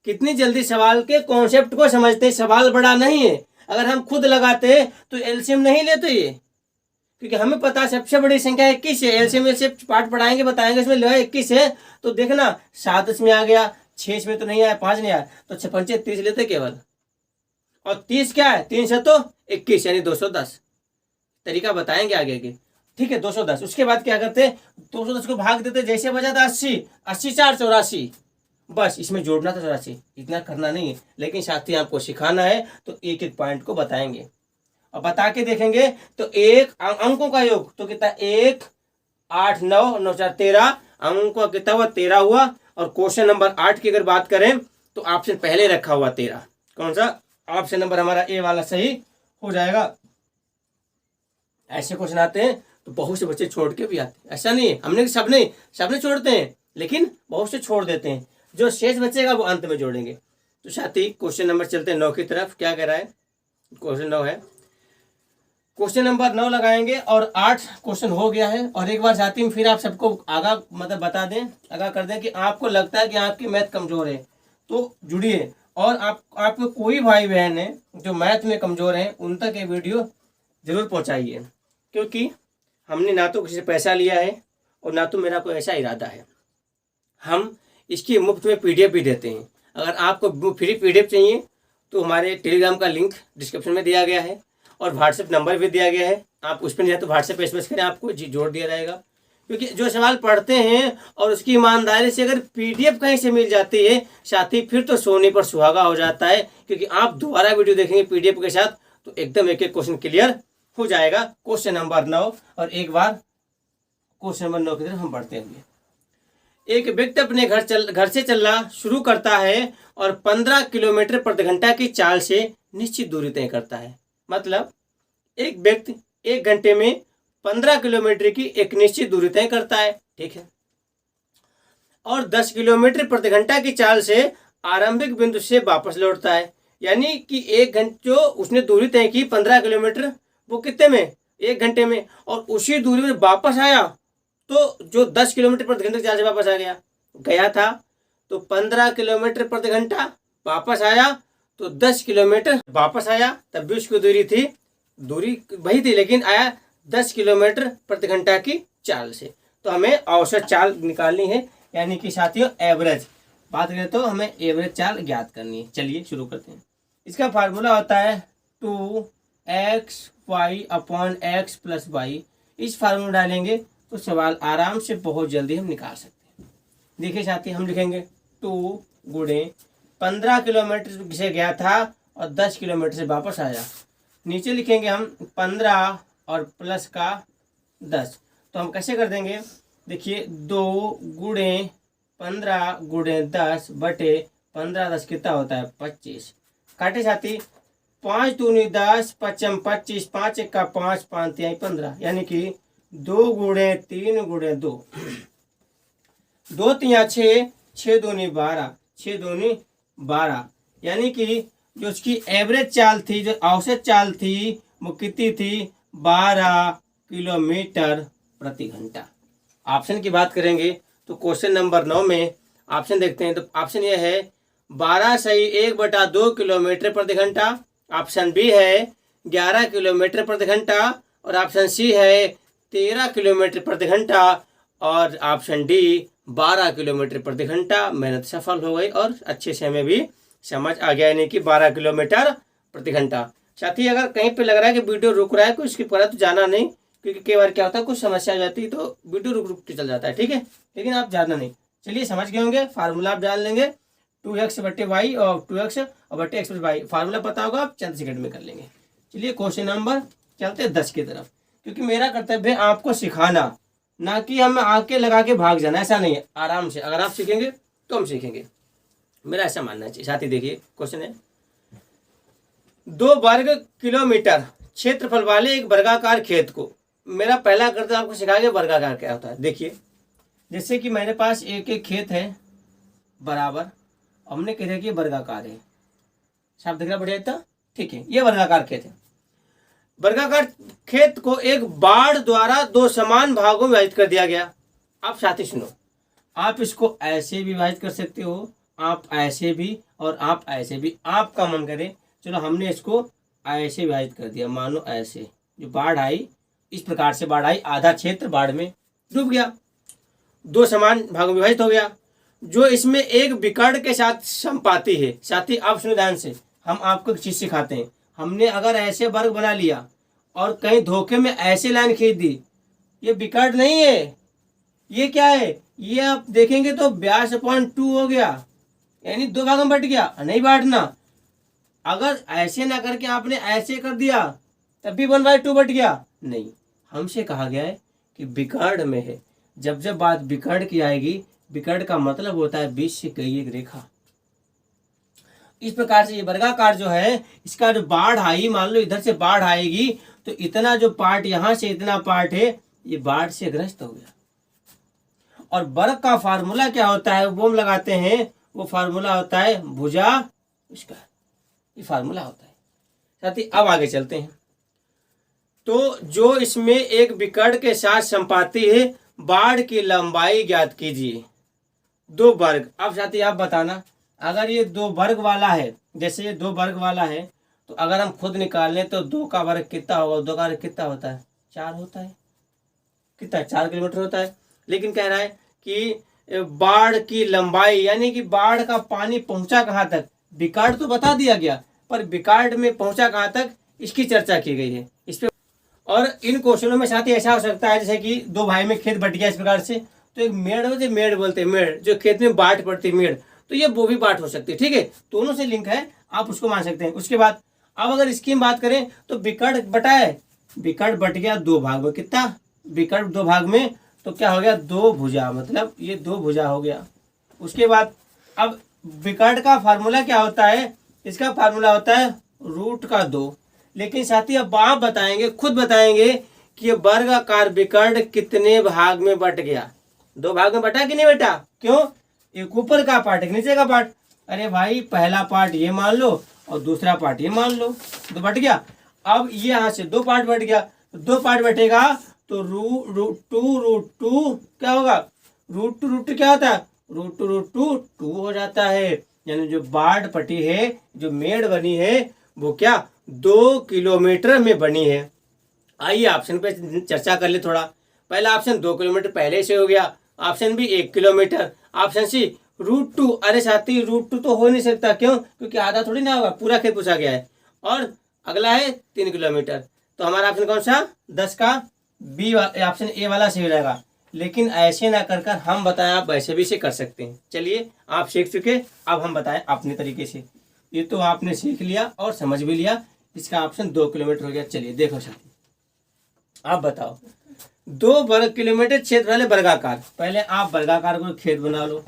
कितनी जल्दी सवाल के कॉन्सेप्ट को समझते हैं। सवाल बड़ा नहीं है, अगर हम खुद लगाते हैं तो एलसीएम नहीं लेते ये, क्योंकि हमें पता है सबसे बड़ी संख्या 21 है। एलसीएम से पाठ पढ़ाएंगे, बताएंगे इसमें 21 है तो देखना 7 इसमें आ गया, 6 इसमें तो नहीं आया, 5 नहीं आया, तो 6 पंचे 30 लेते केवल। और 30 क्या है? 3 से तो 21 यानी 210। तरीका बताएंगे आगे के। ठीक है, 210। उसके बाद क्या करते? 210 को भाग देते, जैसे बचा था 80, 80 4 84। बस इसमें जोड़ना था 84, इतना करना नहीं है। लेकिन साथी आपको सिखाना है तो एक एक पॉइंट को बताएंगे और बता के देखेंगे। तो एक अंकों का योग तो कितना? 1 8 9 9 4 13। अंकों का कितना हुआ? 13 हुआ। और क्वेश्चन नंबर 8 की अगर बात करें तो ऑप्शन पहले रखा हुआ 13। कौन सा? ऑप्शन नंबर हमारा ए वाला सही हो जाएगा। ऐसे क्वेश्चन आते हैं तो बहुत से बच्चे छोड़ के भी आते हैं। ऐसा नहीं है हमने सबने छोड़ते हैं, लेकिन बहुत से छोड़ देते हैं। जो शेष बचेगा वो अंत में जोड़ेंगे। तो साथी क्वेश्चन नंबर चलते हैं 9 की तरफ। क्या कह रहा है? क्वेश्चन 9 है। क्वेश्चन नंबर 9 लगाएंगे और 8 क्वेश्चन हो गया है। और एक बार साथी फिर आप सबको आगा मतलब बता दें, आगा कर दें कि आपको लगता है कि आपकी मैथ कमजोर है तो जुड़िए। और आपको कोई भाई बहन है जो मैथ में कमजोर है उन तक ये वीडियो जरूर पहुंचाइए, क्योंकि हमने ना तो किसी से पैसा लिया है और ना तो मेरा कोई ऐसा इरादा है। हम इसकी मुफ्त में पीडीएफ भी देते हैं। अगर आपको फ्री पीडीएफ चाहिए तो हमारे टेलीग्राम का लिंक डिस्क्रिप्शन में दिया गया है और व्हाट्सएप नंबर भी दिया गया है। आप उस पर नहीं तो व्हाट्सएप पे एसएमएस करें, आपको जोड़ दिया जाएगा। क्योंकि जो सवाल पढ़ते हैं और उसकी ईमानदारी से अगर पीडीएफ कहीं से मिल जाती है साथी, फिर तो सोने पर सुहागा हो जाता है। क्योंकि आप दोबारा वीडियो देखेंगे पीडीएफ के साथ तो एकदम एक एक क्वेश्चन क्लियर हो जाएगा। Question number 9। और एक बार क्वेश्चन नंबर 9 की तरफ हम बढ़ते हैं। एक व्यक्ति अपने घर से चलना शुरू करता है और 15 किलोमीटर प्रति घंटा की चाल से निश्चित दूरी तय करता है। मतलब एक व्यक्ति 1 घंटे में 15 किलोमीटर की एक निश्चित दूरी तय करता है। ठीक है। और 10 किलोमीटर प्रति घंटा की चाल से आरंभिक बिंदु से वापस लौटता है। यानी कि 1 घंटे जो उसने दूरी तय की 15 किलोमीटर, वो कितने में? 1 घंटे में। और उसी दूरी में वापस आया तो जो 10 किलोमीटर प्रति घंटे की चाल से वापस आ गया था तो 15 किलोमीटर प्रति घंटा, वापस आया तो 10 किलोमीटर वापस आया, तब भी उसकी दूरी वही थी लेकिन आया 10 किलोमीटर प्रति घंटा की चाल से। तो हमें औसत चाल निकालनी है, यानी कि साथियों एवरेज बात करें तो हमें एवरेज चाल ज्ञात करनी है। चलिए शुरू करते हैं। इसका फार्मूला होता है 2xy/x + y। इस फार्मूला डालेंगे तो सवाल आराम से बहुत जल्दी हम निकाल सकते हैं। देखिए साथी, हम लिखेंगे 2 × 15 किलोमीटर से गया था और 10 किलोमीटर से वापस आया। नीचे लिखेंगे हम 15 और प्लस का 10। तो हम कैसे कर देंगे? देखिए 2 × 15 × 10 बटे 15 10 कितना होता है? 25। काटे साथी, 5 दूनी 10, 5 25, 5 1 का 5, 5 3 15, यानी कि 2 × 3 × 2, 2 3 6, 6 दूनी 12, 6 दूनी 12, यानी कि जो उसकी एवरेज चाल थी, जो औसत चाल थी, वो कितनी थी? 12 किलोमीटर प्रति घंटा। ऑप्शन की बात करेंगे तो क्वेश्चन नंबर 9 में ऑप्शन देखते हैं। तो ऑप्शन ये है 12 सही 1/2 किलोमीटर प्रति घंटा। ऑप्शन बी है 11 किलोमीटर प्रति घंटा। और ऑप्शन सी है 13 किलोमीटर प्रति घंटा। और ऑप्शन डी 12 किलोमीटर प्रति घंटा। मेहनत सफल हो गई और अच्छे से हमें भी समझ आ गया, यानी कि 12 किलोमीटर प्रति घंटा। साथी अगर कहीं पे लग रहा है कि वीडियो रुक रहा है कुछ इसकी पर तो जाना नहीं, क्योंकि कई बार क्या होता है कुछ समस्या आ जाती है तो वीडियो रुक रुक के चल जाता है, ठीक है। लेकिन आप जाना नहीं। चलिए समझ गए होंगे। फार्मूला आप डाल लेंगे 2x/y और 2x/x/y, फार्मूला पता होगा, आप चंद सेकंड में कर लेंगे। चलिए क्वेश्चन नंबर चलते 10 की तरफ, क्योंकि मेरा कर्तव्य है आपको सिखाना, ना कि हम आके लगा के भाग जाना, ऐसा नहीं है। आराम से अगर आप सीखेंगे तो हम सीखेंगे, मेरा ऐसा मानना चाहिए। साथ ही देखिए क्वेश्चन है 2 वर्ग किलोमीटर क्षेत्रफल वाले एक वर्गाकार खेत को, मेरा पहला कर्तव्य आपको सिखाएंगे वर्गाकार क्या होता है। देखिए जैसे कि मेरे पास एक खेत है बराबर, हमने कह दिया कि वर्गाकार है, साफ दिख रहा बढ़िया इतना, ठीक है। ये वर्गाकार खेत है। वर्गाकार खेत को एक बाढ़ द्वारा 2 समान भागों में विभाजित कर दिया गया। आप साथी सुनो, आप इसको ऐसे भी विभाजित कर सकते हो, आप ऐसे भी और आप ऐसे भी, आपका मन करे। चलो हमने इसको ऐसे विभाजित कर दिया, मानो ऐसे, जो बाढ़ आई इस प्रकार से बाढ़ आई, आधा क्षेत्र बाढ़ में डूब गया, 2 समान भागों में विभाजित हो गया। जो इसमें एक विकर्ण के साथ संपाती है। साथी आप सुनो ध्यान से, हम आपको एक चीज सिखाते हैं। हमने अगर ऐसे वर्ग बना लिया और कहीं धोखे में ऐसे लाइन खींच दी, ये विकर्ण नहीं है, ये क्या है, ये आप देखेंगे तो 82.2 हो गया, यानी 2 भागों में बट गया। नहीं बांटना, अगर ऐसे ना करके आपने ऐसे कर दिया तब भी 1/2 बट गया, नहीं। हमसे कहा गया है कि विकर्ण में है। जब जब बात विकर्ण की आएगी, विकर्ण का मतलब होता है बीच से गई एक रेखा। इस प्रकार से ये वर्गाकार जो है, इसका जो बाढ़ आई, मान लो इधर से बाढ़ आएगी तो इतना जो पार्ट यहां से इतना पार्ट है ये बाढ़ से ग्रस्त हो गया। और वर्ग का फार्मूला क्या होता है वो हम लगाते हैं, वो फार्मूला होता है भुजा इसका, ये फार्मूला होता है। साथ ही अब आगे चलते हैं। तो जो इसमें एक विकर्ण के साथ संपाती है, बाढ़ की लंबाई ज्ञात कीजिए। 2 वर्ग। अब साथी आप बताना, अगर ये 2 वर्ग वाला है, जैसे ये 2 वर्ग वाला है, तो अगर हम खुद निकाल लें तो 2 का वर्ग कितना होगा, 2 का वर्ग कितना होता है, 4 होता है। कितना, 4 किलोमीटर होता है। लेकिन कह रहा है कि बाढ़ की लंबाई, यानी कि बाढ़ का पानी पहुंचा कहाँ तक, विकर्ण तो बता दिया गया, पर विकर्ण में पहुंचा कहाँ तक इसकी चर्चा की गई है इस पे। और इन क्वेश्चनों में साथ ही ऐसा हो सकता है जैसे कि 2 भाई में खेत बट गया इस प्रकार से, तो एक मेड़ होते, मेड़ बोलते हैं, मेड़ जो खेत में बाट पड़ती है मेड़, तो ये वो भी बाट हो सकती है, ठीक है। दोनों से लिंक है, आप उसको मान सकते हैं। उसके बाद अब अगर इसकी बात करें तो विकर्ण बटा है, विकर्ण बट गया 2 भाग में, कितना, विकर्ण 2 भाग में, तो क्या हो गया 2 भुजा, मतलब ये 2 भुजा हो गया। उसके बाद अब विकर्ण का फार्मूला क्या होता है, इसका फार्मूला होता है √2। लेकिन साथी अब आप बताएंगे, खुद बताएंगे कि ये वर्गाकार विकर्ण कितने भाग में बट गया। 2 भाग में बटा कि नहीं बटा, क्यों, एक ऊपर का पार्ट एक नीचे का पार्ट। अरे भाई पहला पार्ट ये मान लो और दूसरा पार्ट ये मान लो, तो बट गया। अब ये यहाँ से 2 पार्ट बट गया, 2 पार्ट बटेगा तो √2 क्या होगा, √2 क्या होता है, √2 हो जाता है। यानी जो बाढ़ पटी है, जो मेड़ बनी है, वो क्या 2 किलोमीटर में बनी है। आइए ऑप्शन पे चर्चा कर ले थोड़ा। पहला ऑप्शन 2 किलोमीटर पहले से हो गया, option B 1 kilometre, option C √2। अरे साथी √2 तो हो नहीं सकता, क्यों, क्योंकि आधा थोड़ी ना होगा, पूरा खेत पूछा गया है। और अगला है 3 किलोमीटर, तो हमारा ऑप्शन कौन सा, 10 का बी ऑप्शन ए वाला सही रहेगा। लेकिन ऐसे ना कर कर हम बताएं, आप वैसे भी से कर सकते हैं। चलिए आप सीख चुके, अब हम बताएं अपने तरीके से। ये तो आपने सीख लिया और समझ भी लिया, इसका ऑप्शन 2 किलोमीटर हो गया। चलिए देखो साथी, आप बताओ 2 वर्ग किलोमीटर क्षेत्र वाले वर्गाकार। पहले आप वर्गाकार को खेत बना लो,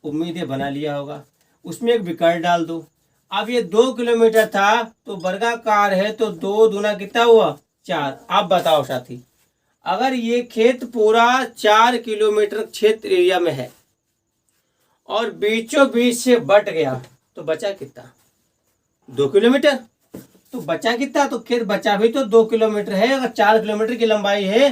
उम्मीद है बना लिया होगा, उसमें एक विकर्ण डाल दो। अब ये 2 किलोमीटर था तो वर्गाकार है, तो 2 दूना कितना हुआ, 4। आप बताओ साथी, अगर ये खेत पूरा 4 किलोमीटर क्षेत्र एरिया में है और बीचों बीच से बट गया, तो बचा कितना, 2 किलोमीटर। तो बचा कितना, तो खेत बचा भी तो 2 किलोमीटर है। अगर 4 किलोमीटर की लंबाई है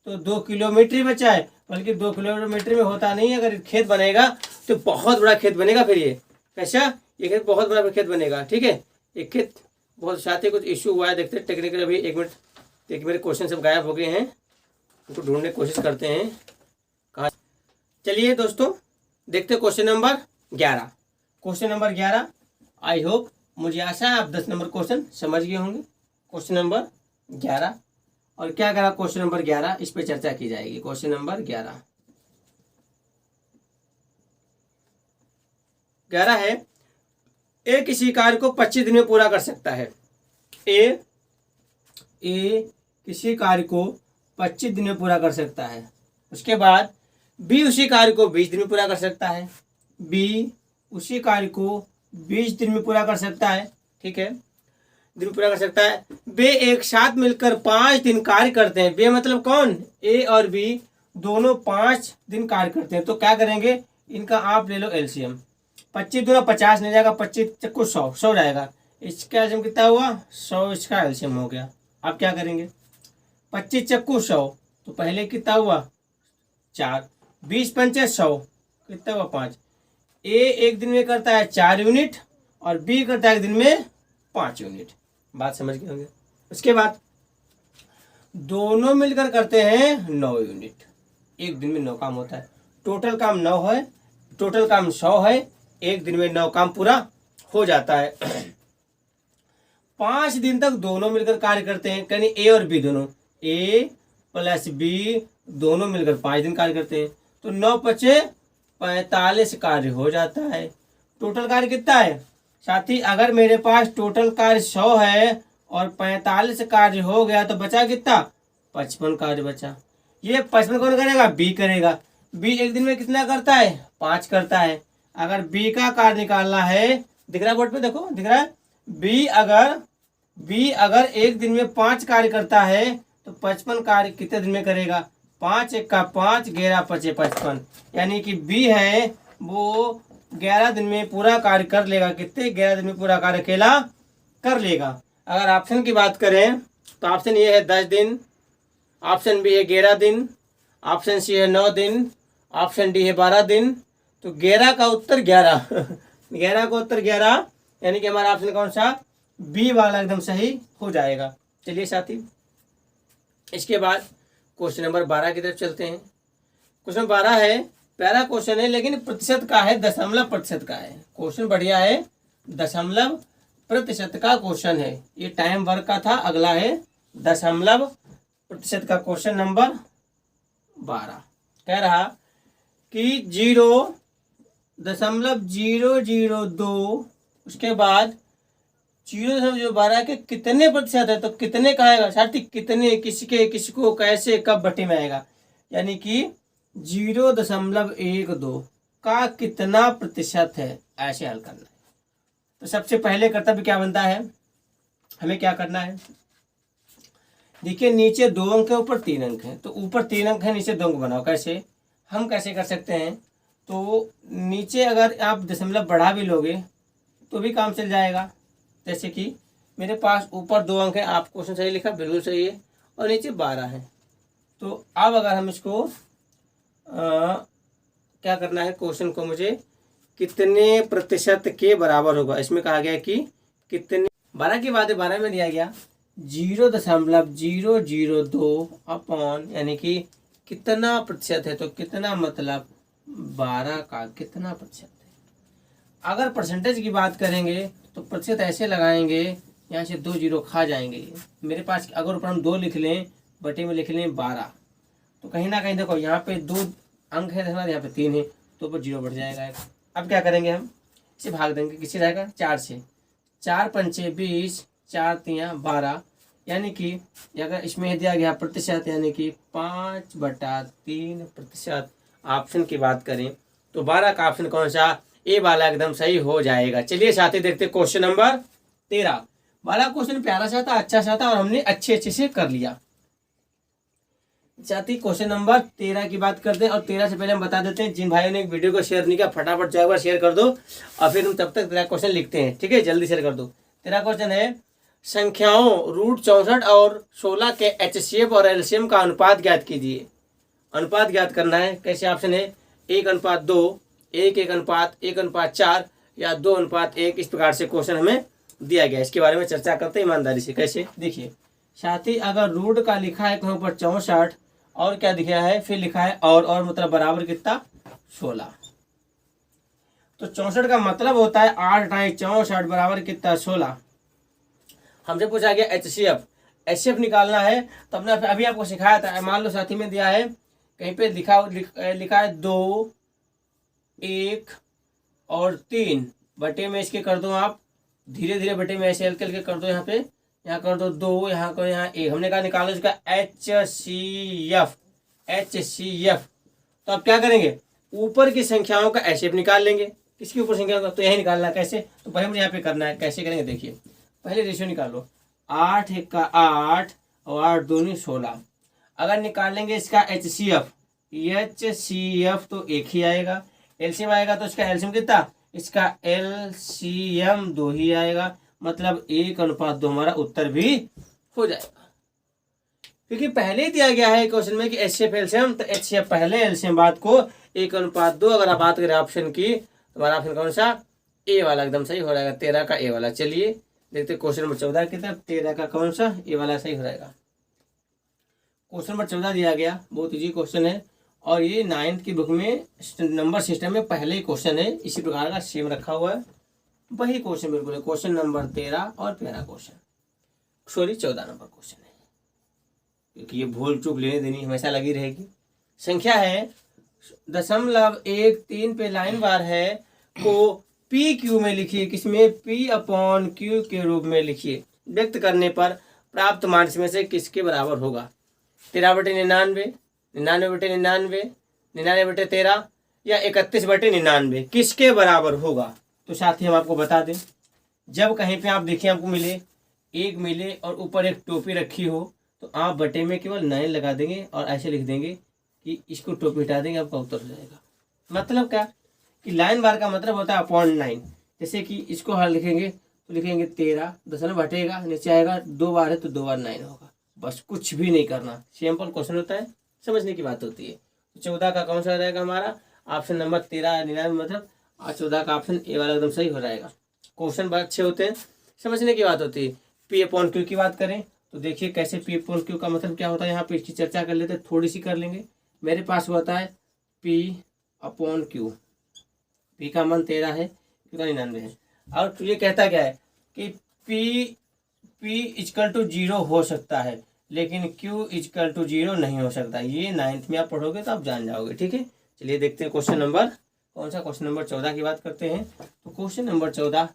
तो 2 किलोमीटर ही बचा है, बल्कि 2 किलोमीटर में होता नहीं है। अगर खेत बनेगा तो बहुत बड़ा खेत बनेगा। फिर ये कैसा, ये खेत बहुत बड़ा खेत बनेगा, ठीक है। ये खेत बहुत साथ कुछ इश्यू हुआ है, देखते हैं टेक्निकल। अभी 1 मिनट, देखिए मेरे क्वेश्चन सब गायब हो गए हैं, उनको ढूंढने की कोशिश करते हैं कहाँ। चलिए दोस्तों देखते हैं question number 11। Question number 11, I hope, मुझे आशा है आप 10 नंबर क्वेश्चन समझ गए होंगे। Question number 11। और क्या करा क्वेश्चन नंबर 11, इस पे चर्चा की जाएगी। क्वेश्चन नंबर 11 है, ए किसी कार्य को 25 दिन में पूरा कर सकता है। ए किसी कार्य को 25 दिन में पूरा कर सकता है। उसके बाद बी उसी कार्य को 20 दिन में पूरा कर सकता है। बी उसी कार्य को 20 दिन में पूरा कर सकता है। ठीक है, दिन में पूरा कर सकता है। वे एक साथ मिलकर 5 दिन कार्य करते हैं। वे मतलब कौन, ए और बी दोनों 5 दिन कार्य करते हैं। तो क्या करेंगे, इनका आप ले लो एलसीएम। 25 दूना 50 नहीं जाएगा, 25 चक्कू 100 जाएगा। इसका एलसीएम कितना हुआ, 100 इसका एलसीएम हो गया। अब क्या करेंगे, 25 चक्कू 100, तो पहले कितना हुआ 4, 20 पंचे 100, कितना हुआ 5। ए एक दिन में करता है 4 यूनिट और बी करता है एक दिन में 5 यूनिट। बात समझ गए होंगे। उसके बाद दोनों मिलकर करते हैं 9 यूनिट। एक दिन में 9 काम होता है। टोटल काम 9 है, टोटल काम 100 है। एक दिन में 9 काम पूरा हो जाता है। 5 दिन तक दोनों मिलकर कार्य करते हैं, यानी ए और बी दोनों, ए प्लस बी दोनों मिलकर 5 दिन कार्य करते हैं। तो 9 पचे 45 कार्य हो जाता है। टोटल कार्य कितना है साथी, अगर मेरे पास टोटल कार्य 100 है और 45 कार्य हो गया तो बचा कितना, 55 कार्य बचा। ये 55 कौन करेगा, बी करेगा। बी एक दिन में कितना करता है, 5 करता है। अगर बी का कार्य निकालना है, दिख रहा है बोर्ड पे, देखो दिख रहा है। बी अगर एक दिन में 5 कार्य करता है तो 55 कार्य कितने दिन में करेगा, 5 एक का 5, 11 पचे 55, यानी कि बी है वो 11 दिन में पूरा कार्य कर लेगा। कितने, 11 दिन में पूरा कार्य अकेला कर लेगा। अगर ऑप्शन की बात करें तो ऑप्शन ये है 10 दिन, ऑप्शन बी है 11 दिन, ऑप्शन सी है 9 दिन, ऑप्शन डी है 12 दिन। तो 11 का उत्तर 11 11 का उत्तर 11, यानी कि हमारा ऑप्शन कौन सा, बी वाला एकदम सही हो जाएगा। चलिए साथी, इसके बाद क्वेश्चन नंबर 12 की तरफ चलते हैं। क्वेश्चन 12 है, प्यारा क्वेश्चन है लेकिन प्रतिशत का है, दशमलव प्रतिशत का है। क्वेश्चन बढ़िया है, दशमलव प्रतिशत का क्वेश्चन है। ये टाइम वर्क का था। अगला है दशमलव प्रतिशत का क्वेश्चन नंबर 12। कह रहा कि 0.002, उसके बाद 0.12 के कितने प्रतिशत है, तो कितने का आएगा साथी, कितने, किसके, किसको, कैसे, कब बटे में आएगा, यानी कि 0.12 का कितना प्रतिशत है, ऐसे हल करना है। तो सबसे पहले कर्तव्य क्या बनता है, हमें क्या करना है, देखिए नीचे 2 अंक है, ऊपर 3 अंक है। तो ऊपर 3 अंक है, नीचे 2 अंक बनाओ। कैसे, हम कैसे कर सकते हैं, तो नीचे अगर आप दशमलव बढ़ा भी लोगे तो भी काम चल जाएगा। जैसे कि मेरे पास ऊपर 2 अंक है, आप क्वेश्चन सही लिखा, बिल्कुल सही है, और नीचे 12 है। तो अब अगर हम इसको क्या करना है, क्वेश्चन को मुझे कितने प्रतिशत के बराबर होगा, इसमें कहा गया कि कितने, 12 की बात है, 12 में दिया गया 0.002 अपॉन, यानी कि कितना प्रतिशत है, तो कितना मतलब 12 का कितना प्रतिशत है। अगर परसेंटेज की बात करेंगे तो प्रतिशत ऐसे लगाएंगे, यहाँ से 2 जीरो खा जाएंगे। मेरे पास अगर ऊपर हम 2 लिख लें, बटे में लिख लें 12, तो कहीं ना कहीं देखो यहाँ पे 2 अंक है, यहाँ पे 3 है, तो ऊपर 0 बढ़ जाएगा। अब क्या करेंगे, हम इसे भाग देंगे, किससे रहेगा, 4 से। 4 पंचे 20, 4 तियाँ 12, यानी कि अगर इसमें दिया गया प्रतिशत, यानी कि 5/3 प्रतिशत। ऑप्शन की बात करें तो 12 का ऑप्शन कौन सा, ए वाला एकदम सही हो जाएगा। चलिए साथी देखते क्वेश्चन नंबर 13। वाला क्वेश्चन प्यारा सा था, अच्छा सा था, और हमने अच्छे से कर लिया। साथी क्वेश्चन नंबर 13 की बात करते हैं, और 13 से पहले हम बता देते हैं, जिन भाइयों ने एक वीडियो को शेयर नहीं किया फटाफट जाकर शेयर कर दो, और फिर हम तब तक 13 क्वेश्चन लिखते हैं। ठीक है, जल्दी शेयर कर दो। 13 क्वेश्चन है, संख्याओं √64 और 16 के HCF और LCM का अनुपात ज्ञात कीजिए। अनुपात ज्ञात करना है, कैसे, ऑप्शन है 1:2, 1:1:4 या 2:1। इस प्रकार से क्वेश्चन हमें दिया गया। इसके बारे में चर्चा करते हैं ईमानदारी से। कैसे, देखिए साथी, अगर रूट का लिखा है कहीं ऊपर 64 और क्या दिखा है, फिर लिखा है और मतलब बराबर कितना, 16। तो 64 का मतलब होता है 8×64 बराबर कितना, 16। हमसे पूछा गया HCF, HCF निकालना है तो हमने अभी आपको सिखाया था। मान लो साथी में दिया है कहीं पे लिखा है 2, 1 और 3 बटे में इसके कर दो आप, धीरे धीरे बटे में ऐसे हल्के हल्के कर दो, यहाँ पे यहाँ कर दो 2, यहाँ करो यहाँ 1। हमने कहा निकालो इसका HCF। तो आप क्या करेंगे, ऊपर की संख्याओं का HCF निकाल लेंगे। किसकी ऊपर संख्या का, तो यही निकालना है। कैसे, तो पहले मुझे यहाँ पे करना है। कैसे करेंगे देखिए, पहले रेशियो निकालो, 8 1 का 8 और 8 दूनी 16। अगर निकालेंगे इसका HCF तो 1 ही आएगा। LCM आएगा तो इसका LCM कितना, इसका LCM 2 ही आएगा, मतलब 1:2 हमारा उत्तर भी हो जाएगा। क्योंकि पहले ही दिया गया है क्वेश्चन में कि HCF LCM, तो HCF पहले LCM बाद को 1:2। अगर आप बात करें ऑप्शन की, तो हमारा ऑप्शन कौन सा, ए वाला एकदम सही हो जाएगा, 13 का ए वाला। चलिए देखते क्वेश्चन नंबर 14 की तरफ। 13 का कौन सा, ए वाला सही हो जाएगा। क्वेश्चन नंबर 14 दिया गया, बहुत इजी क्वेश्चन है और ये 9th की बुक में नंबर सिस्टम में पहले ही क्वेश्चन है, इसी प्रकार का सेम रखा हुआ है, वही क्वेश्चन बिल्कुल है। क्वेश्चन नंबर 13 और पहला क्वेश्चन, सॉरी 14 नंबर क्वेश्चन है, क्योंकि ये भूल चूक लेने देनी हमेशा लगी रहेगी। संख्या है 0.13 पे लाइन बार है को PQ में लिखिए। किसमें, P/Q के रूप में लिखिए। व्यक्त करने पर प्राप्त मान इसमें से किसके बराबर होगा। 13/99, 99/99, 99/13 या 31/99 किसके बराबर होगा। तो साथ ही हम आपको बता दें, जब कहीं पे आप देखिए आपको मिले 1 मिले और ऊपर एक टोपी रखी हो, तो आप बटे में केवल 9 लगा देंगे और ऐसे लिख देंगे कि इसको टोपी हटा देंगे, आपका उत्तर हो जाएगा। मतलब क्या कि लाइन बार का मतलब होता है (9). जैसे कि इसको हल लिखेंगे तो लिखेंगे 13, 10 में बटेगा, नीचे आएगा 2 बार है तो 2 बार 9 होगा। बस कुछ भी नहीं करना, सिंपल क्वेश्चन होता है, समझने की बात होती है। तो 14 का कौन सा रहेगा हमारा, ऑप्शन नंबर 13 99, मतलब 14 का ऑप्शन ए वाला एकदम सही हो जाएगा। क्वेश्चन बहुत अच्छे होते हैं, समझने की बात होती है। P/Q की बात करें तो देखिए कैसे P/Q का मतलब क्या होता है, यहाँ पे इसकी चर्चा कर लेते हैं, थोड़ी सी कर लेंगे। मेरे पास होता है P/Q, P का मान 13 है, Q का 99 है। और ये कहता क्या है कि P = 0 हो सकता है, लेकिन Q = 0 नहीं हो सकता। ये 9th में आप पढ़ोगे तो आप जान जाओगे, ठीक है। चलिए देखते हैं क्वेश्चन नंबर कौन सा, क्वेश्चन नंबर 14 की बात करते हैं। तो क्वेश्चन नंबर 14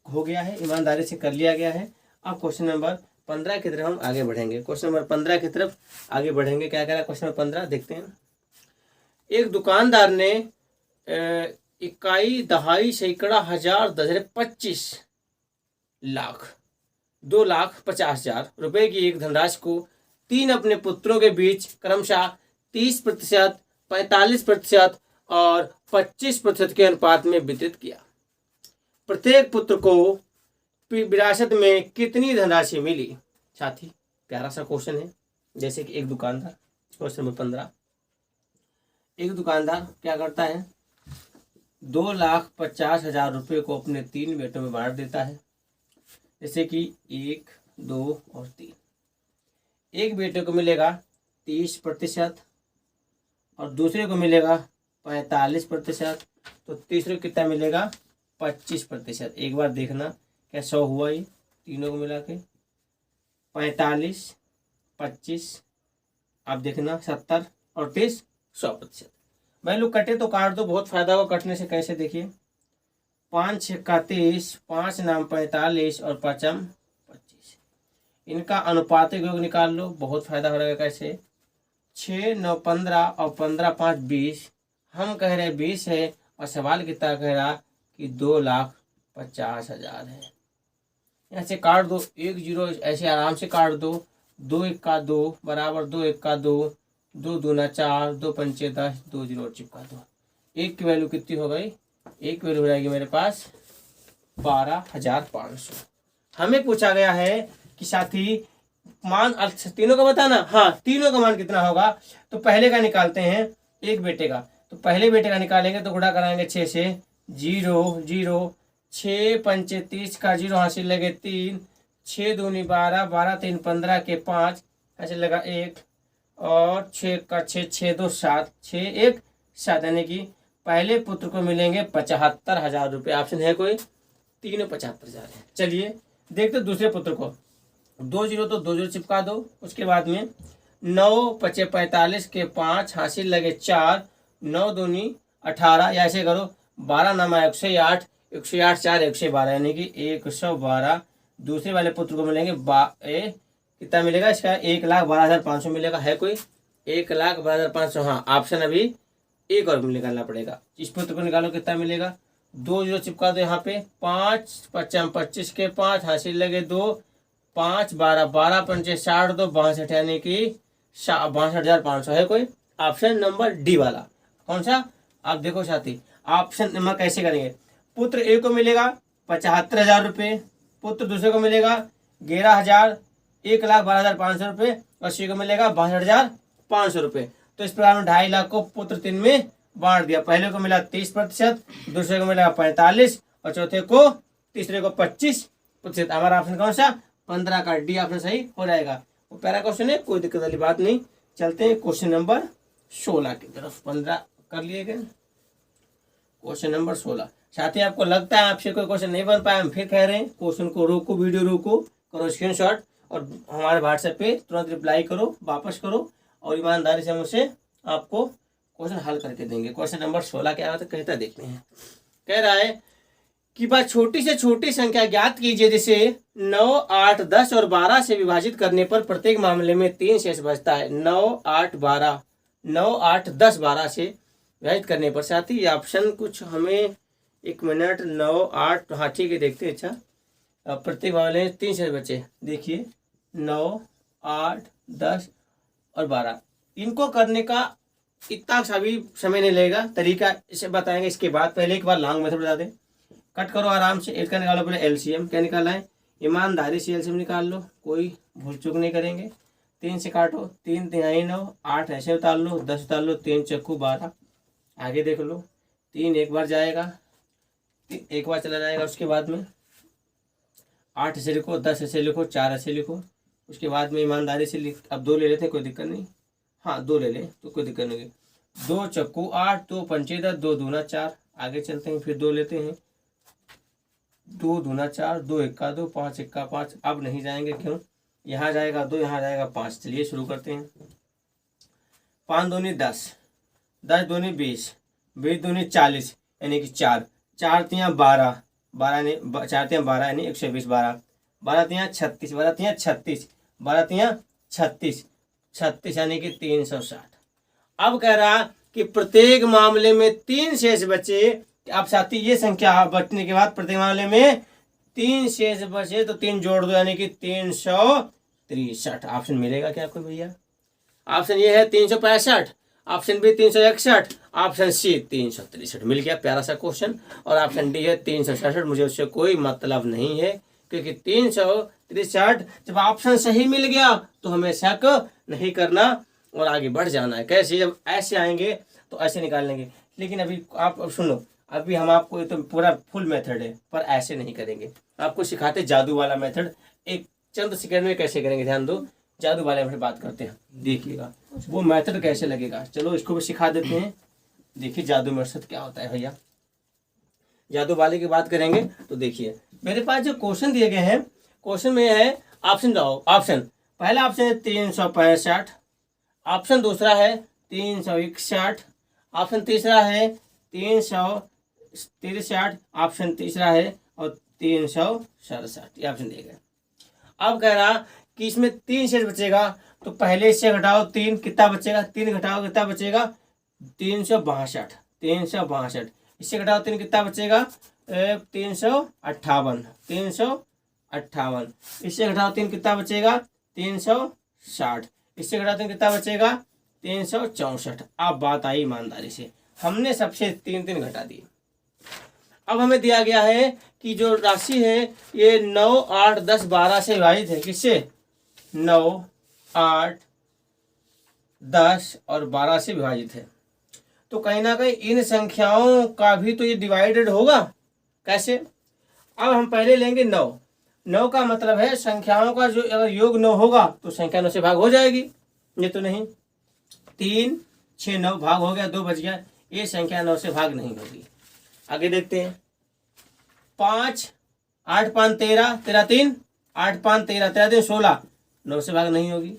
हो गया है, ईमानदारी से कर लिया गया है। अब क्वेश्चन नंबर 15 की तरफ हम आगे बढ़ेंगे। क्वेश्चन नंबर 15 की तरफ आगे बढ़ेंगे। क्या कह रहा है क्वेश्चन नंबर 15, देखते हैं। एक दुकानदार ने इकाई, दहाई, सैकड़ा, हजार, दशरे 25 लाख 2,50,000 रुपए की एक धनराशि को 3 अपने पुत्रों के बीच क्रमशः 30%, 45% और 25% के अनुपात में वितरित किया। प्रत्येक पुत्र को विरासत में कितनी धनराशि मिली। साथी प्यारा सा क्वेश्चन है। जैसे कि एक दुकानदार, क्वेश्चन नंबर 15, एक दुकानदार क्या करता है, 2,50,000 रुपये को अपने 3 बेटों में बांट देता है। जैसे कि 1, 2 और 3। एक बेटे को मिलेगा 30% और दूसरे को मिलेगा 45%, तो तीसरे को कितना मिलेगा 25%। एक बार देखना क्या 100 हुआ, ये तीनों को मिला के 45, 25, आप देखना 70 और 30, 100%। भाई लोग कटे तो काट दो, बहुत फायदा होगा कटने से। कैसे देखिए, 5 6 30, 5 9 45 और 5 25, इनका अनुपातिक योग निकाल लो, बहुत फायदा हो रहेगा। कैसे, 6 9 15 और 15 5 20, हम कह रहे 20 है और सवाल कितना कह रहा कि 2,50,000 है। यहाँ से काट दो, 1 0 ऐसे आराम से काट दो। 2 1 का 2 बराबर 2 1 का 2, 2 दूना 4, 2 पंचे 10, 2 0 चिपका दो। 1 की वैल्यू कितनी हो गई, 1 की वैल्यू हो जाएगी मेरे पास 12,500। हमें पूछा गया है कि साथी मान तीनों का बताना। हाँ, तीनों का मान कितना होगा, तो पहले का निकालते हैं, एक बेटे का। तो पहले बेटे का निकालेंगे तो गुणा कराएंगे 6 से, 0 0, 6 पंचे 30 का 0 हासिल लगे 3, 6 दूनी 12, 12 3 15 के 5 ऐसे लगा 1 और 6 का 6, 6 2 7, 6 1 7, यानी कि पहले पुत्र को मिलेंगे 75,000 रुपये। ऑप्शन है कोई, तीनों 75,000 है। चलिए देखते दूसरे पुत्र को। 2 जीरो तो 2 जीरो चिपका दो। उसके बाद में 9 पचे 45 के 5 हासिल लगे 4, 9 दूनी 18, या ऐसे करो 12 नमा 108, 108 4 112 यानी कि 112। दूसरे वाले पुत्र को मिलेंगे कितना मिलेगा इसका? 1,12,500 मिलेगा। है कोई? 1,12,500। हाँ, ऑप्शन अभी एक और निकालना पड़ेगा। इस पुत्र को निकालो, कितना मिलेगा? 2 जीरो चिपका दो यहाँ पे। 5 पचास 25 के 5 हासिल लगे 2, 5 12 12 पंचे 60 2 62 यानी कि 62,500। है कोई? ऑप्शन नंबर डी वाला। कौन सा? आप देखो साथी, ऑप्शन नंबर कैसे करेंगे? पुत्र ए को मिलेगा 75,000 रुपये, पुत्र दूसरे को मिलेगा 11,000, 1,12,500 रुपये, और सी को मिलेगा 62,500 रुपये। तो इस प्रकार में 2.5 लाख को पुत्र 3 में बांट दिया। पहले को मिला 30%, दूसरे को मिला 45, और चौथे को तीसरे को 25%। हमारा ऑप्शन कौन सा? 15 का डी ऑप्शन सही हो जाएगा। वो पहला क्वेश्चन है, कोई दिक्कत वाली बात नहीं। चलते हैं क्वेश्चन नंबर 16 की तरफ। 15 कर लिए गए। Question number 16। साथ ही आपको लगता है आपसे कोई क्वेश्चन नहीं बन पाया, हम फिर कह रहे हैं क्वेश्चन को रोको, वीडियो रोको, करो स्क्रीनशॉट और हमारे व्हाट्सएप पे तुरंत रिप्लाई करो, वापस करो, और ईमानदारी से हम उसे आपको क्वेश्चन हल करके देंगे। क्वेश्चन नंबर 16 क्या होता है कहता देखते हैं। कह रहा है कि बात छोटी से छोटी संख्या ज्ञात कीजिए जिसे 9, 8, 10 और 12 से विभाजित करने पर प्रत्येक मामले में 3 शेष बचता है। 9, 8, 12, 9, 8, 10, 12 से विभाजित करने पर। साथ ही ऑप्शन कुछ हमें 1 मिनट 9, 8, हाँ ठीक है देखते हैं। अच्छा, प्रत्येक मामले में 3 शेष बचे। देखिए 9, 8, 10 और 12, इनको करने का इतना सा भी समय नहीं लगेगा, तरीका इसे बताएंगे इसके बाद। पहले एक बार लॉन्ग मेथड बता दें। कट करो आराम से। एक का निकालो पहले एलसीएम। क्या निकालना है? ईमानदारी से एलसीएम निकाल लो, कोई भूल चूक नहीं करेंगे। 3 से काटो, 3 तिहाई 9, 8 ऐसे उतार लो, 10 उतार लो, 3 चक्कू 12। आगे देख लो, 3 एक बार जाएगा, एक बार चला जाएगा। उसके बाद में 8 ऐसे लिखो, 10 ऐसे लिखो, 4 ऐसे लिखो। उसके बाद में ईमानदारी से लिख, अब 2 ले लेते हैं, कोई दिक्कत नहीं। हाँ 2 ले लें तो कोई दिक्कत नहीं। 2 चक्कू 8, 2 पंचे 10, 2 दूना 4। आगे चलते हैं, फिर 2 लेते हैं। 2 दूना 4, 2 इक्का 2, 5 इक्का 5। अब नहीं जाएंगे, क्यों? यहाँ जाएगा 2, यहाँ जाएगा 5। चलिए शुरू करते हैं। 5 दूनी 10, 10 दूनी 20, 20 दूनी 40 यानी कि 4, 4 तियाँ 12, 12 ने 4 तियाँ 12 यानी 120, 12, 12 तियाँ 36, 12 तियाँ 36, 12 तियाँ 36, 36 यानी कि 360। अब कह रहा कि प्रत्येक मामले में 3 शेष बचे। अब साथी ये संख्या बचने के बाद प्रत्येक मामले में 3 शेष बचे तो 3 जोड़ दो यानी कि 363। ऑप्शन मिलेगा क्या कोई भैया? ऑप्शन ये है 365, ऑप्शन बी 361, ऑप्शन सी 363। मिल गया प्यारा सा क्वेश्चन। और ऑप्शन डी है 367। मुझे उससे कोई मतलब नहीं है, क्योंकि 363 जब ऑप्शन सही मिल गया तो हमें शक नहीं करना और आगे बढ़ जाना है। कैसे? जब ऐसे आएंगे तो ऐसे निकाल लेंगे। लेकिन अभी आप सुनो, अभी हम आपको ये तो पूरा फुल मेथड है, पर ऐसे नहीं करेंगे। आपको सिखाते जादू वाला मेथड, एक चंद सेकंड में कैसे करेंगे, ध्यान दो। जादू वाले मेथड बात करते हैं, देखिएगा वो मेथड कैसे लगेगा। चलो इसको भी सिखा देते हैं। देखिए जादू मेथड क्या होता है भैया। जादू वाले की बात करेंगे तो देखिए मेरे पास जो क्वेश्चन दिए गए हैं, क्वेश्चन में है ऑप्शन दो। ऑप्शन पहला ऑप्शन है 365, ऑप्शन दूसरा है 361, ऑप्शन तीसरा है 363, ऑप्शन तीसरा है और 367। ये ऑप्शन दिए गए। अब कह रहा कि इसमें 3 शेष बचेगा, तो पहले इससे घटाओ 3, कितना बचेगा? 3 घटाओ कितना बचेगा? 362, 362। इससे घटाओ 3 कितना बचेगा? 358, 358। इससे घटाओ 3 कितना बचेगा? 360। इससे घटाओ 3 कितना बचेगा? 364। अब बात आई ईमानदारी से, हमने सबसे 3 घटा दिए। अब हमें दिया गया है कि जो राशि है ये 9, 8, 10, 12 से विभाजित है। किससे? 9, 8, 10 और 12 से विभाजित है। तो कहीं ना कहीं इन संख्याओं का भी तो ये डिवाइडेड होगा। कैसे? अब हम पहले लेंगे 9। 9 का मतलब है संख्याओं का जो अगर योग 9 होगा तो संख्या 9 से भाग हो जाएगी। ये तो नहीं, 3, 6, 9 भाग हो गया, 2 बच गया। ये संख्या 9 से भाग नहीं होगी। आगे देखते हैं। 5, 8, 5, 13, 13, 3, 8 5 13, 13 3 16, 9 से भाग नहीं होगी।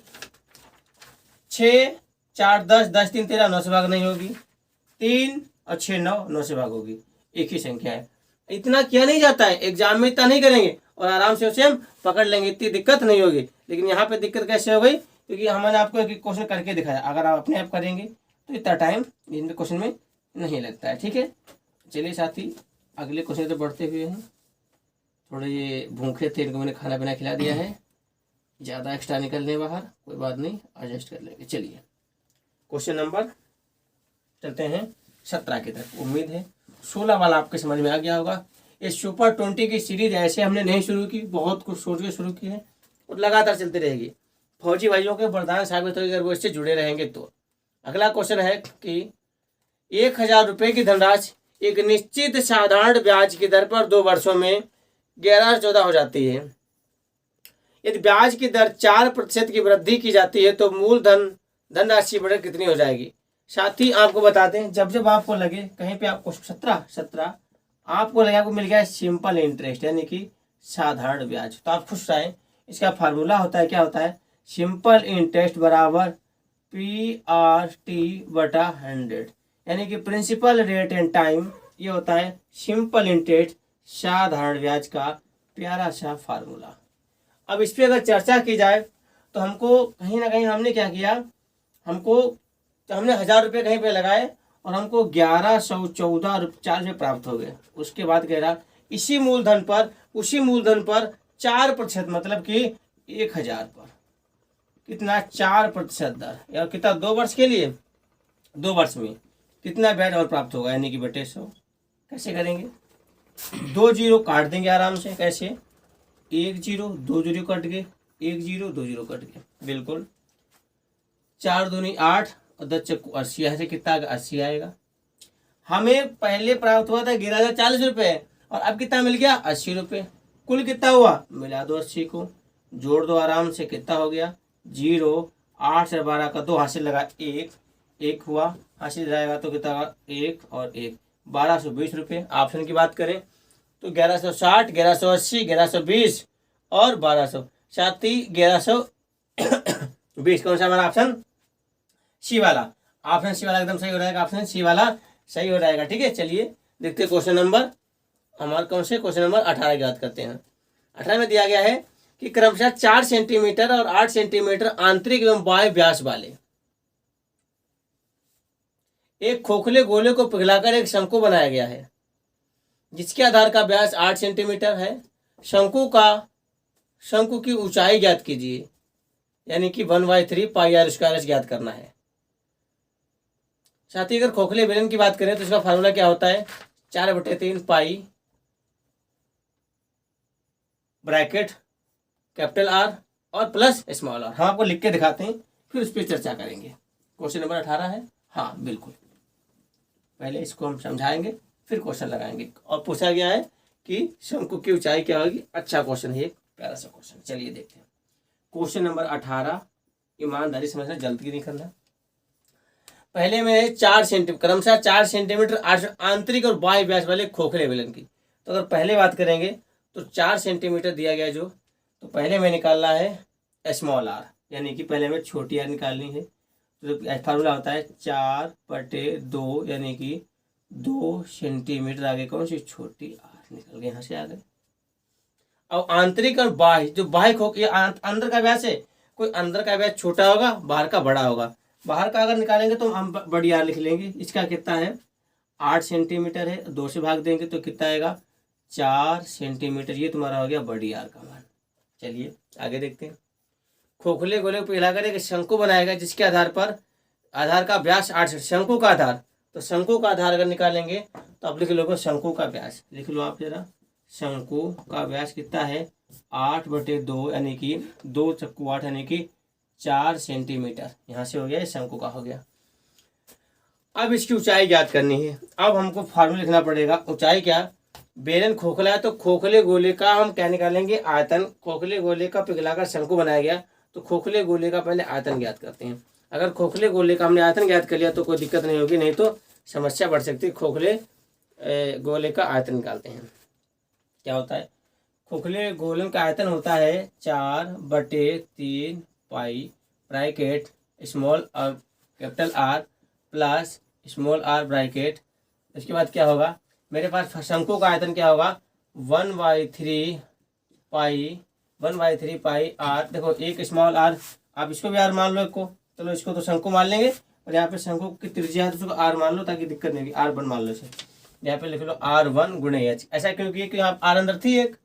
6 4 10, 10 3 13, 9 से भाग नहीं होगी। 3 और 6 9, 9 से भाग होगी। एक ही संख्या है। इतना किया नहीं जाता है, एग्जाम में इतना नहीं करेंगे और आराम से उसे हम पकड़ लेंगे, इतनी दिक्कत नहीं होगी। लेकिन यहाँ पे दिक्कत कैसे हो गई, क्योंकि हमने आपको एक क्वेश्चन करके दिखाया। अगर आप अपने आप करेंगे तो इतना टाइम इन क्वेश्चन में नहीं लगता है। ठीक है, चलिए साथी अगले क्वेश्चन तो बढ़ते हुए हैं। थोड़े ये भूखे थे, इनको मैंने खाना पीना खिला दिया है, ज़्यादा एक्स्ट्रा निकलने बाहर, कोई बात नहीं, एडजस्ट कर लेंगे। चलिए क्वेश्चन नंबर चलते हैं 17 की तरफ। उम्मीद है 16 वाला आपके समझ में आ गया होगा। ये सुपर 20 की सीरीज ऐसे हमने नहीं शुरू की, बहुत कुछ सोच के शुरू की है और लगातार चलती रहेगी। फौजी भाइयों के वरदान साबित होगी अगर वो इससे जुड़े रहेंगे तो। अगला क्वेश्चन है कि 1000 रुपये की धनराशि एक निश्चित साधारण ब्याज की दर पर 2 वर्षों में 11 14 हो जाती है। यदि ब्याज की दर 4% की वृद्धि की जाती है तो मूलधन धनराशि बढ़कर कितनी हो जाएगी। साथ ही आपको बता दें, जब जब आपको लगे कहीं पे आपको 17 आपको लगे आपको मिल गया सिंपल इंटरेस्ट यानी कि साधारण ब्याज, तो आप खुश रहें। इसका फार्मूला होता है, क्या होता है, सिंपल इंटरेस्ट बराबर PRT/100 यानी कि प्रिंसिपल रेट एंड टाइम। ये होता है सिंपल इंटरेस्ट साधारण ब्याज का प्यारा सा फार्मूला। अब इस पर अगर चर्चा की जाए तो हमको कहीं ना कहीं हमने क्या किया, हमने 1000 रुपये कहीं पे लगाए और हमको 1114 प्राप्त हो गए। उसके बाद कह रहा उसी मूलधन पर 4% मतलब कि 1000 पर कितना 4% दर, या कितना 2 वर्ष के लिए, 2 वर्ष में कितना ब्याज और प्राप्त होगा, यानी कि बटे 100। कैसे करेंगे, 2 जीरो काट देंगे आराम से। कैसे, 1 0 2 जीरो कट गए, 1 0 2 जीरो कट गए, बिल्कुल। 4 दूनी 8 और 10 चक्कू 80, यहाँ से कितना 80 आएगा। हमें पहले प्राप्त हुआ था 11,040 रुपये और अब कितना मिल गया 80 रुपये। कुल कितना हुआ, मिला दो 80 को, जोड़ दो आराम से, कितना हो गया 0। 8 से 12 का 2 हासिल लगा 1 हुआ, हासिल जाएगा तो कितना 1 और 1 1220 रुपये। ऑप्शन की बात करें तो 1160, 1180, 1120 और 1200, साथ ही 1120। कौन सा हमारा ऑप्शन, सी वाला। ऑप्शन सी वाला एकदम सही हो जाएगा, ऑप्शन सी वाला सही हो जाएगा। ठीक है, चलिए देखते हैं क्वेश्चन नंबर हमारा कौन से, क्वेश्चन नंबर 18 की बात करते हैं। 18 में दिया गया है कि क्रमशः 4 सेंटीमीटर और 8 सेंटीमीटर आंतरिक एवं बाह्य व्यास वाले एक खोखले गोले को पिघलाकर एक शंकु बनाया गया है, जिसके आधार का व्यास 8 सेंटीमीटर है। शंकु की ऊंचाई ज्ञात कीजिए, यानी कि 1/3 πr² ज्ञात करना है। साथ ही अगर खोखले बेलन की बात करें तो इसका फार्मूला क्या होता है, 4/3 पाई ब्रैकेट कैपिटल R और प्लस स्मॉल r। हम आपको लिख के दिखाते हैं, फिर उस पर चर्चा करेंगे। क्वेश्चन नंबर 18 है, हाँ बिल्कुल, पहले इसको हम समझाएंगे फिर क्वेश्चन लगाएंगे। और पूछा गया है कि शंकु की ऊंचाई क्या होगी। अच्छा क्वेश्चन है, प्यारा सा क्वेश्चन। चलिए देखते हैं क्वेश्चन नंबर 18। ईमानदारी समझना, जल्दी नहीं करना। पहले में 4 सेंटीमीटर क्रमशः 4 सेंटीमीटर आंतरिक और बाह्य व्यास वाले खोखले बेलन की। तो अगर पहले बात करेंगे तो 4 सेंटीमीटर दिया गया जो, तो पहले में निकालना है स्मॉल r, यानी कि पहले में छोटी r निकालनी है। तो फार्मूला होता है 4/2 यानी कि 2 सेंटीमीटर। आगे कौन सी छोटी r निकल गई, यहाँ से आ गए। अब आंतरिक और बाह्य, जो बाह्य खोख ये अंदर का व्यास है, कोई अंदर का व्यास छोटा होगा, बाहर का बड़ा होगा। बाहर का अगर निकालेंगे तो हम बड़ी r लिख लेंगे। इसका कितना है 8 सेंटीमीटर है, 2 से भाग देंगे तो कितना आएगा 4 सेंटीमीटर। ये तुम्हारा हो गया बड़ी r का मान। चलिए आगे देखते हैं। खोखले गोले को पिघलाकर एक शंकु बनाएगा, जिसके आधार का व्यास 8। शंकु का आधार, तो शंकु का आधार अगर निकालेंगे तो आप लिख लो शंकु का व्यास, लिख लो आप जरा। शंकु का व्यास कितना है 8/2 यानी कि 2 चक्कू 8 यानी कि 4 सेंटीमीटर। यहाँ से हो गया, शंकु का हो गया। अब इसकी ऊंचाई ज्ञात करनी है। अब हमको फार्मूला लिखना पड़ेगा। ऊंचाई क्या, बेलन खोखला है तो खोखले गोले का हम क्या निकालेंगे आयतन। खोखले गोले का पिघलाकर शंकु बनाया गया, तो खोखले गोले का पहले आयतन ज्ञात करते हैं। अगर खोखले गोले का हमने आयतन ज्ञात कर लिया तो कोई दिक्कत नहीं होगी, नहीं तो समस्या बढ़ सकती है। खोखले गोले का आयतन निकालते हैं। क्या होता है खोखले गोलन का आयतन होता है 4/3 पाई ब्रैकेट स्मॉल और capital R plus small R bracket. इसके बाद क्या होगा, मेरे पास शंकु का आयतन क्या होगा 1/3 पाई आर। देखो एक स्मॉल आर, आप इसको भी आर मान लो एक को, चलो इसको तो शंकु मान लेंगे, और यहाँ पे शंकु की त्रिज्या है तो उसको आर मान लो ताकि दिक्कत नहीं होगी। R1 मान लो इसे, यहाँ पे लिख लो R1 गुणे H। ऐसा क्योंकि यहाँ आर अंदर थी एक,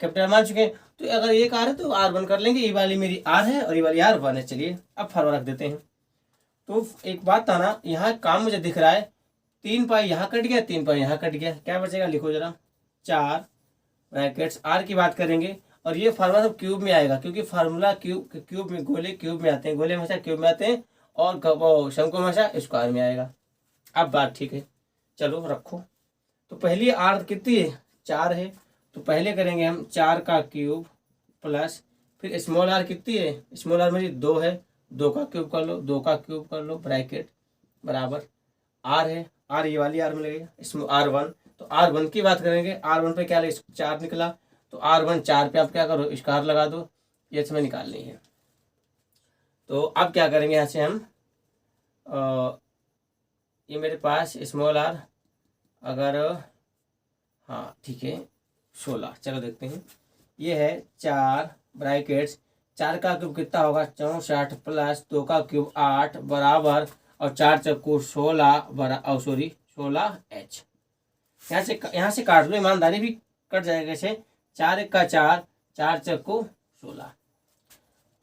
कैपिटल मान चुके हैं, तो अगर एक आर है तो R1 कर लेंगे। ये वाली मेरी आर है और ये वाली R1 है। चलिए अब फॉर्मूला रख देते हैं। तो एक बात था ना, यहाँ काम मुझे दिख रहा है 3 पाई यहाँ कट गया, 3 पाई यहाँ कट गया, क्या बचेगा लिखो जरा 4 ब्रैकेट्स आर की बात करेंगे। और ये फार्मूला सब क्यूब में आएगा, क्योंकि फार्मूला क्यूब में, गोले क्यूब में आते हैं, गोले हमेशा क्यूब में आते हैं, और शंकु हमेशा स्क्वायर में आएगा। अब बात ठीक है, चलो रखो। तो पहली आर कितनी है 4 है, तो पहले करेंगे हम 4 का क्यूब प्लस, फिर स्मॉल आर कितनी है, स्मॉल आर मेरी 2 है, 2 का क्यूब कर लो, 2 का क्यूब कर लो ब्रैकेट बराबर आर है, आर ये वाली आर में लगेगा इसमें R1। तो R1 की बात करेंगे, R1 पे क्या लगे 4 निकला, तो R1 4 पे आप क्या करो स्क्वायर लगा दो, ये इसमें निकालनी है। तो अब क्या करेंगे यहाँ से हम ये मेरे पास स्मॉल आर अगर, हाँ ठीक है 16, चलो देखते हैं। ये है 4 ब्रैकेट्स, 4 का क्यूब कितना होगा 64 प्लस 2 का क्यूब 8 बराबर, और 4 चक्कू 16 16H। यहाँ से काट लो, ईमानदारी भी कट जाएगा ऐसे, 4 1 का 4, 4 चक्कू 16।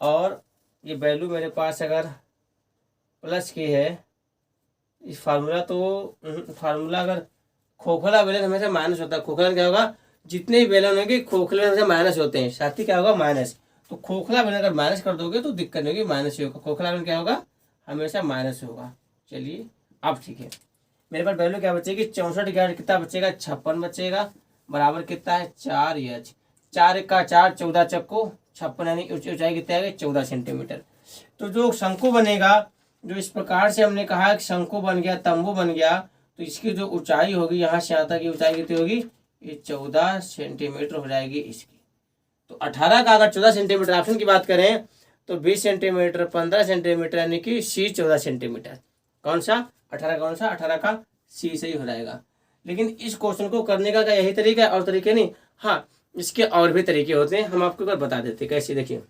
और ये वैल्यू मेरे पास अगर प्लस की है, इस फार्मूला तो फार्मूला अगर खोखला बेलन हमेशा माइनस होता है, खोखला क्या होगा जितने भी बेलन होंगे खोखले हमेशा माइनस होते हैं, साथ ही क्या होगा माइनस। तो खोखला बेलन अगर माइनस कर दोगे तो दिक्कत नहीं होगी, माइनस ही होगा, खोखला बेलन क्या होगा हमेशा माइनस होगा। चलिए अब ठीक है, मेरे पास वैल्यू क्या बचेगी 64 का कितना बचेगा 56 बचेगा, बराबर कितना है 4H। 4 1 का 4, 14 चक्को 56, यानी ऊंचाई कितना है 14 सेंटीमीटर। तो जो शंकु बनेगा, जो इस प्रकार से हमने कहा कि शंकु बन गया, तंबू बन गया, तो इसकी जो ऊंचाई होगी यहाँ से यहाँ तक की ऊंचाई कितनी होगी, ये 14 सेंटीमीटर हो जाएगी इसकी। तो 18 का अगर 14 सेंटीमीटर ऑप्शन की बात करें तो 20 सेंटीमीटर 15 सेंटीमीटर, यानी कि C 14 सेंटीमीटर। कौन सा 18, कौन सा 18 का C सही हो जाएगा। लेकिन इस क्वेश्चन को करने का क्या यही तरीका है, और तरीके नहीं, हाँ इसके और भी तरीके होते हैं, हम आपको एक बार बता देते हैं कैसे। देखिए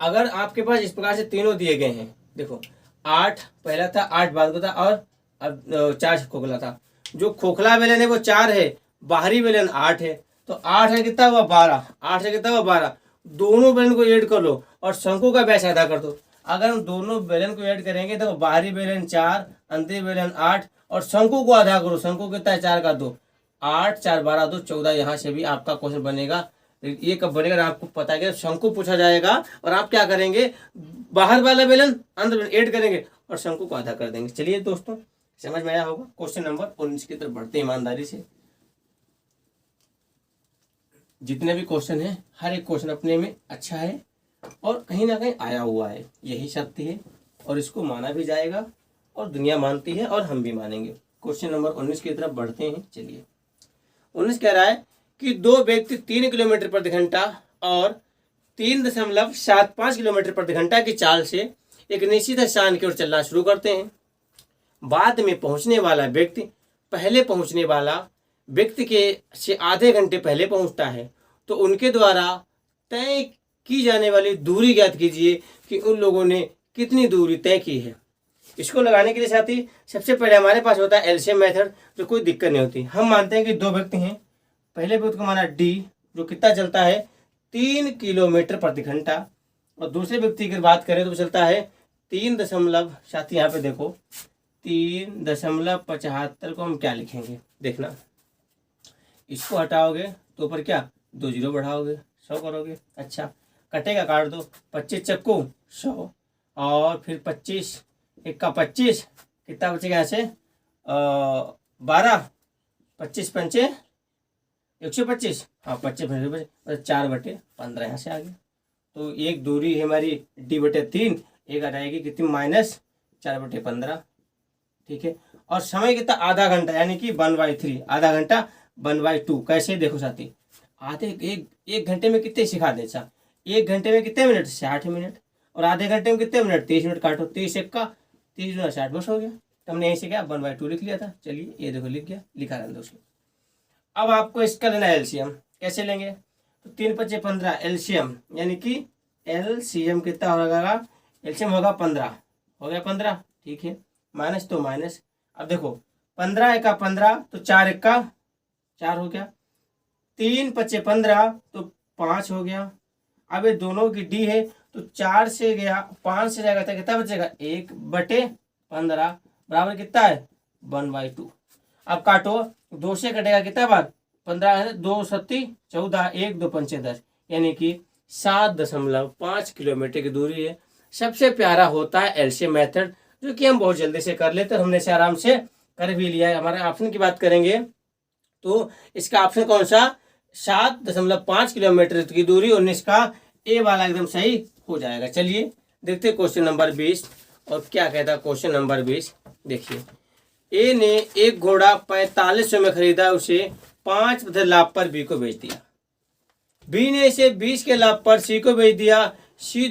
अगर आपके पास इस प्रकार से तीनों दिए गए हैं, देखो 8 पहला था, 8 बाद का था, और अब 4 खोखला था। जो खोखला बेलन है वो 4 है, बाहरी बेलन 8 है, तो 8 है कितना हुआ 12, 8 है कितना हुआ 12। दोनों बेलन को ऐड कर लो और शंकु का व्यास आधा कर दो। अगर हम दोनों बेलन को ऐड करेंगे तो बाहरी बेलन 4, अंतरी बेलन 8, और शंकु को आधा करो, शंकु कितना है 4 का 2, 8 4 12 2 14। यहाँ से भी आपका क्वेश्चन बनेगा। ये कब बनेगा आपको पता है, शंकु पूछा जाएगा और आप क्या करेंगे बाहर वाला बेलन अंदर ऐड करेंगे और शंकु को आधा कर देंगे। चलिए दोस्तों समझ में आया होगा। क्वेश्चन नंबर 19 की तरफ बढ़ते हैं ईमानदारी से। जितने भी क्वेश्चन है हर एक क्वेश्चन अपने में अच्छा है और कहीं ना कहीं आया हुआ है, यही सत्य है और इसको माना भी जाएगा और दुनिया मानती है और हम भी मानेंगे। क्वेश्चन नंबर 19 की तरफ बढ़ते हैं। चलिए 19 कह रहा है कि दो व्यक्ति 3 किलोमीटर प्रति घंटा और 3.75 किलोमीटर प्रति घंटा की चाल से एक निश्चित स्थान की ओर चलना शुरू करते हैं। बाद में पहुंचने वाला व्यक्ति पहले पहुंचने वाला व्यक्ति के से आधे घंटे पहले पहुंचता है, तो उनके द्वारा तय की जाने वाली दूरी ज्ञात कीजिए कि उन लोगों ने कितनी दूरी तय की है। इसको लगाने के लिए साथी सबसे पहले हमारे पास होता है एलसीएम मेथड, जो कोई दिक्कत नहीं होती। हम मानते हैं कि दो व्यक्ति हैं, पहले व्यक्ति को माना डी जो कितना चलता है 3 किलोमीटर प्रति घंटा, और दूसरे व्यक्ति की बात करें तो चलता है 3 साथी यहाँ पे देखो 3.75 को हम क्या लिखेंगे, देखना इसको हटाओगे तो ऊपर क्या 2 जीरो बढ़ाओगे 100 करोगे। अच्छा कटेगा काट दो, 25 चक्कू 100 और फिर 25 1 का 25 कितना बचेगा यहाँ से 12 25 पंचे 125, हाँ 25 4/15 यहाँ से आ गया। तो एक दूरी है हमारी D/3, एक आ जाएगी कितनी -4/15, ठीक है। और समय कितना आधा घंटा, यानी कि 1/3 आधा घंटा 1/2। कैसे देखो साथी आधे एक घंटे में कितने सिखा दे? अच्छा, 1 घंटे में कितने मिनट? 60 मिनट। और आधे घंटे में कितने मिनट? 30 मिनट। काटो 30 1 30 गुना 60, बस हो गया। तो हमने यहीं से क्या 1/2 लिख लिया था। चलिए ये देखो लिख गया, लिखा रहने दो उसको। अब आपको इसका लेना है एलसीएम। कैसे लेंगे? तो 3 × 5 = 15 एलसीएम, यानी कि एलसीएम कितना होगा? एलसीएम होगा 15। हो गया 15, ठीक है। माइनस तो माइनस। अब देखो 15 × 15 तो 4 × 4 हो गया। 3 × 5 = 15 तो 5 हो गया। अब ये दोनों की डी है तो 4 से गया 5 से जाएगा तो कितना बचेगा? 1/15 बराबर कितना है? 1/2। अब काटो, 2 से कटेगा कितना बार? 15 है, 2 सत्ती 14, 1 2 5 10, यानी कि 7.5 किलोमीटर की दूरी है। सबसे प्यारा होता है एलसीएम मेथड, जो कि हम बहुत जल्दी से कर लेते हैं। हमने इसे आराम से कर भी लिया है। हमारे ऑप्शन की बात करेंगे तो इसका ऑप्शन कौन सा? 7.5 किलोमीटर की दूरी, 19 का ए वाला एकदम सही हो जाएगा। चलिए देखते हैं क्वेश्चन नंबर 20। और क्या कहता है क्वेश्चन नंबर 20? देखिए, ए ने एक घोड़ा 4500 में खरीदा, उसे 5% लाभ पर बी को बेच दिया। बी ने इसे 20 के लाभ पर सी को बेच दिया। सी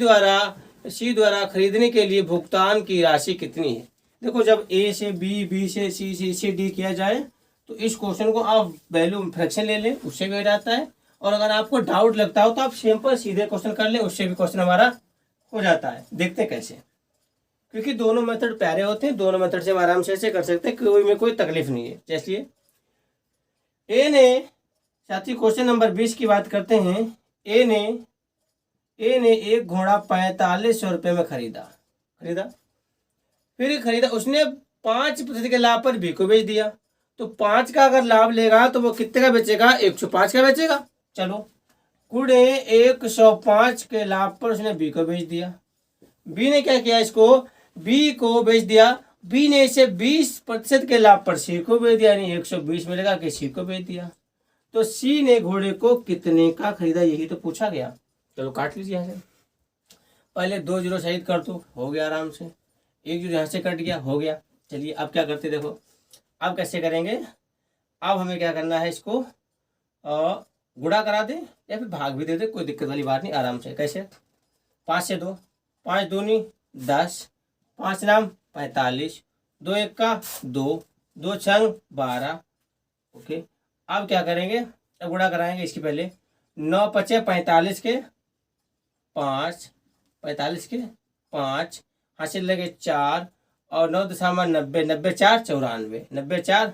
द्वारा खरीदने के लिए भुगतान की राशि कितनी है? देखो, जब ए से बी, बी से सी डी किया जाए तो इस क्वेश्चन को आप वैल्यू फ्रैक्शन ले लें, उससे भी हो जाता है। और अगर आपको डाउट लगता हो तो आप सिंपल सीधे क्वेश्चन कर लें, उससे भी क्वेश्चन हमारा हो जाता है। देखते हैं कैसे, क्योंकि दोनों मेथड प्यारे होते हैं। दोनों मेथड से हम आराम से ऐसे कर सकते हैं, कोई में कोई तकलीफ नहीं है। जैसे ए ने, साथी क्वेश्चन नंबर 20 की बात करते हैं। ए ने एक घोड़ा 4500 रुपये में खरीदा। उसने 5% के लाभ पर बी को बेच दिया। तो 5 का अगर लाभ लेगा तो वो कितने का बेचेगा? 105 का बेचेगा। चलो, गुणे 105 के लाभ पर उसने बी को बेच दिया। बी ने क्या किया? इसको बी को बेच दिया। बी ने इसे 20% के लाभ पर सी को बेच दिया, यानी 120 मिलेगा कि सी को बेच दिया। तो सी ने घोड़े को कितने का खरीदा, यही तो पूछा गया। चलो काट लीजिए यहाँ से। पहले 2 जीरो शहीद कर दो, हो गया आराम से। 1 जीरो यहाँ से कट गया, हो गया। चलिए अब क्या करते देखो, अब कैसे करेंगे? अब हमें क्या करना है? इसको गुणा करा दे या फिर भाग भी दे दे, कोई दिक्कत वाली बात नहीं। आराम से कैसे? 5 से 2, 5 दूनी 10, 5 नाम 45, 2 1 का 2, 2 छंग 12। ओके, अब क्या करेंगे? अब गुणा कराएंगे इसकी पहले। 9 × 5 = 45 के 5, 45 के 5, हासिल लगे 4 और 9 दशमलव 90, 90 4 94, 90 4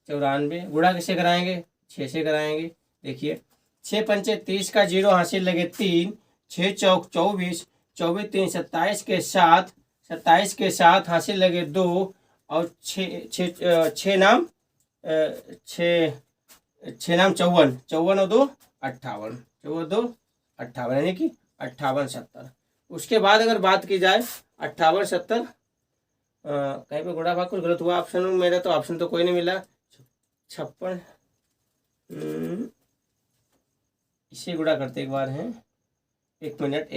94। गुणा किससे कराएंगे? 6 से कराएंगे। देखिए 6 × 5 = 30 का 0, हासिल लगे 3, 6 चौक 24, 24 3 27 के 7, 27 के 7 हासिल लगे 2 और 6 नाम 54, 54 और 2 58, 54 2 58, यानी कि 58 70। उसके बाद अगर बात की जाए 58 70, कहीं पे गुणा भाग कुछ गलत हुआ ऑप्शन में मेरा, तो ऑप्शन तो कोई नहीं मिला। 56, इसे गुणा करते एक बार हैं। 1 मिनट।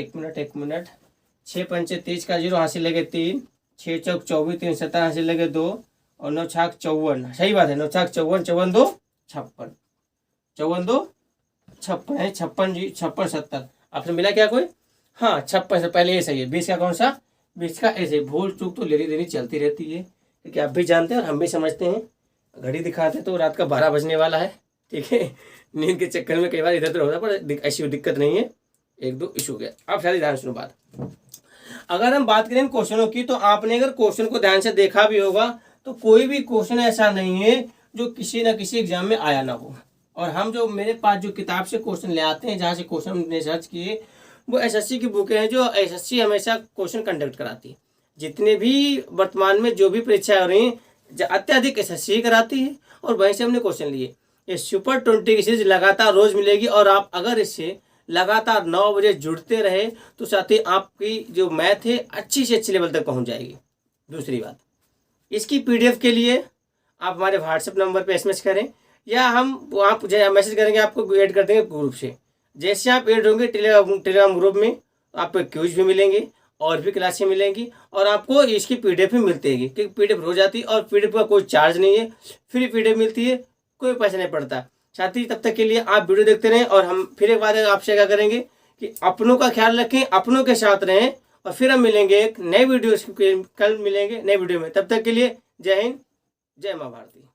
6 × 5 = 30 का 0, हासिल लगे 3, 6 चौक 24 3 17, हासिल लगे 2 और 9 छाक 54। सही बात है, 9 छाक 54, 54 2 56, 54 2 56 है। 56 जी 56 70 ऑप्शन मिला क्या कोई? हाँ 56 से पहले ये सही है। 20 का कौन सा? 20 का ऐसे। भूल चूक तो लेनी देनी चलती रहती है, क्योंकि आप भी जानते हैं और हम भी समझते हैं। घड़ी दिखाते तो रात का 12 बजने वाला है, ठीक है। नींद के चक्कर में कई बार इधर उधर होता है, पर ऐसी दिक्कत नहीं है, 1-2 इशू गया। अब सारी ध्यान सुनो बात। अगर हम बात करें क्वेश्चनों की, तो आपने अगर क्वेश्चन को ध्यान से देखा भी होगा तो कोई भी क्वेश्चन ऐसा नहीं है जो किसी न किसी एग्जाम में आया ना हो। और हम जो मेरे पास जो किताब से क्वेश्चन ले आते हैं, जहाँ से क्वेश्चन हमने सर्च किए, वो एसएससी की बुकें हैं, जो एसएससी हमेशा क्वेश्चन कंडक्ट कराती है। जितने भी वर्तमान में जो भी परीक्षाएं हो रही हैं, अत्यधिक एसएससी कराती है, और वहीं से हमने क्वेश्चन लिए। ये सुपर 20 की सीरीज लगातार रोज मिलेगी, और आप अगर इससे लगातार 9 बजे जुड़ते रहे तो साथ ही आपकी जो मैथ है अच्छी से अच्छी लेवल तक पहुंच जाएगी। दूसरी बात, इसकी पीडीएफ के लिए आप हमारे व्हाट्सएप नंबर पे एसएमएस करें, या हम आप मैसेज करेंगे, आपको ऐड कर देंगे ग्रुप से। जैसे आप ऐड होंगे टेलीग्राम ग्रुप में, आपको क्यूज भी मिलेंगे और भी क्लासें मिलेंगी, और आपको इसकी पीडीएफ भी मिलती है, क्योंकि पीडीएफ हो जाती है और पीडीएफ का कोई चार्ज नहीं है, फ्री पीडीएफ मिलती है, कोई पैसा नहीं पड़ता। साथी तब तक के लिए आप वीडियो देखते रहें और हम फिर एक बार आपसे क्या करेंगे कि अपनों का ख्याल रखें, अपनों के साथ रहें और फिर हम मिलेंगे एक नए वीडियो, कल मिलेंगे नए वीडियो में। तब तक के लिए जय हिंद, जय माँ भारती।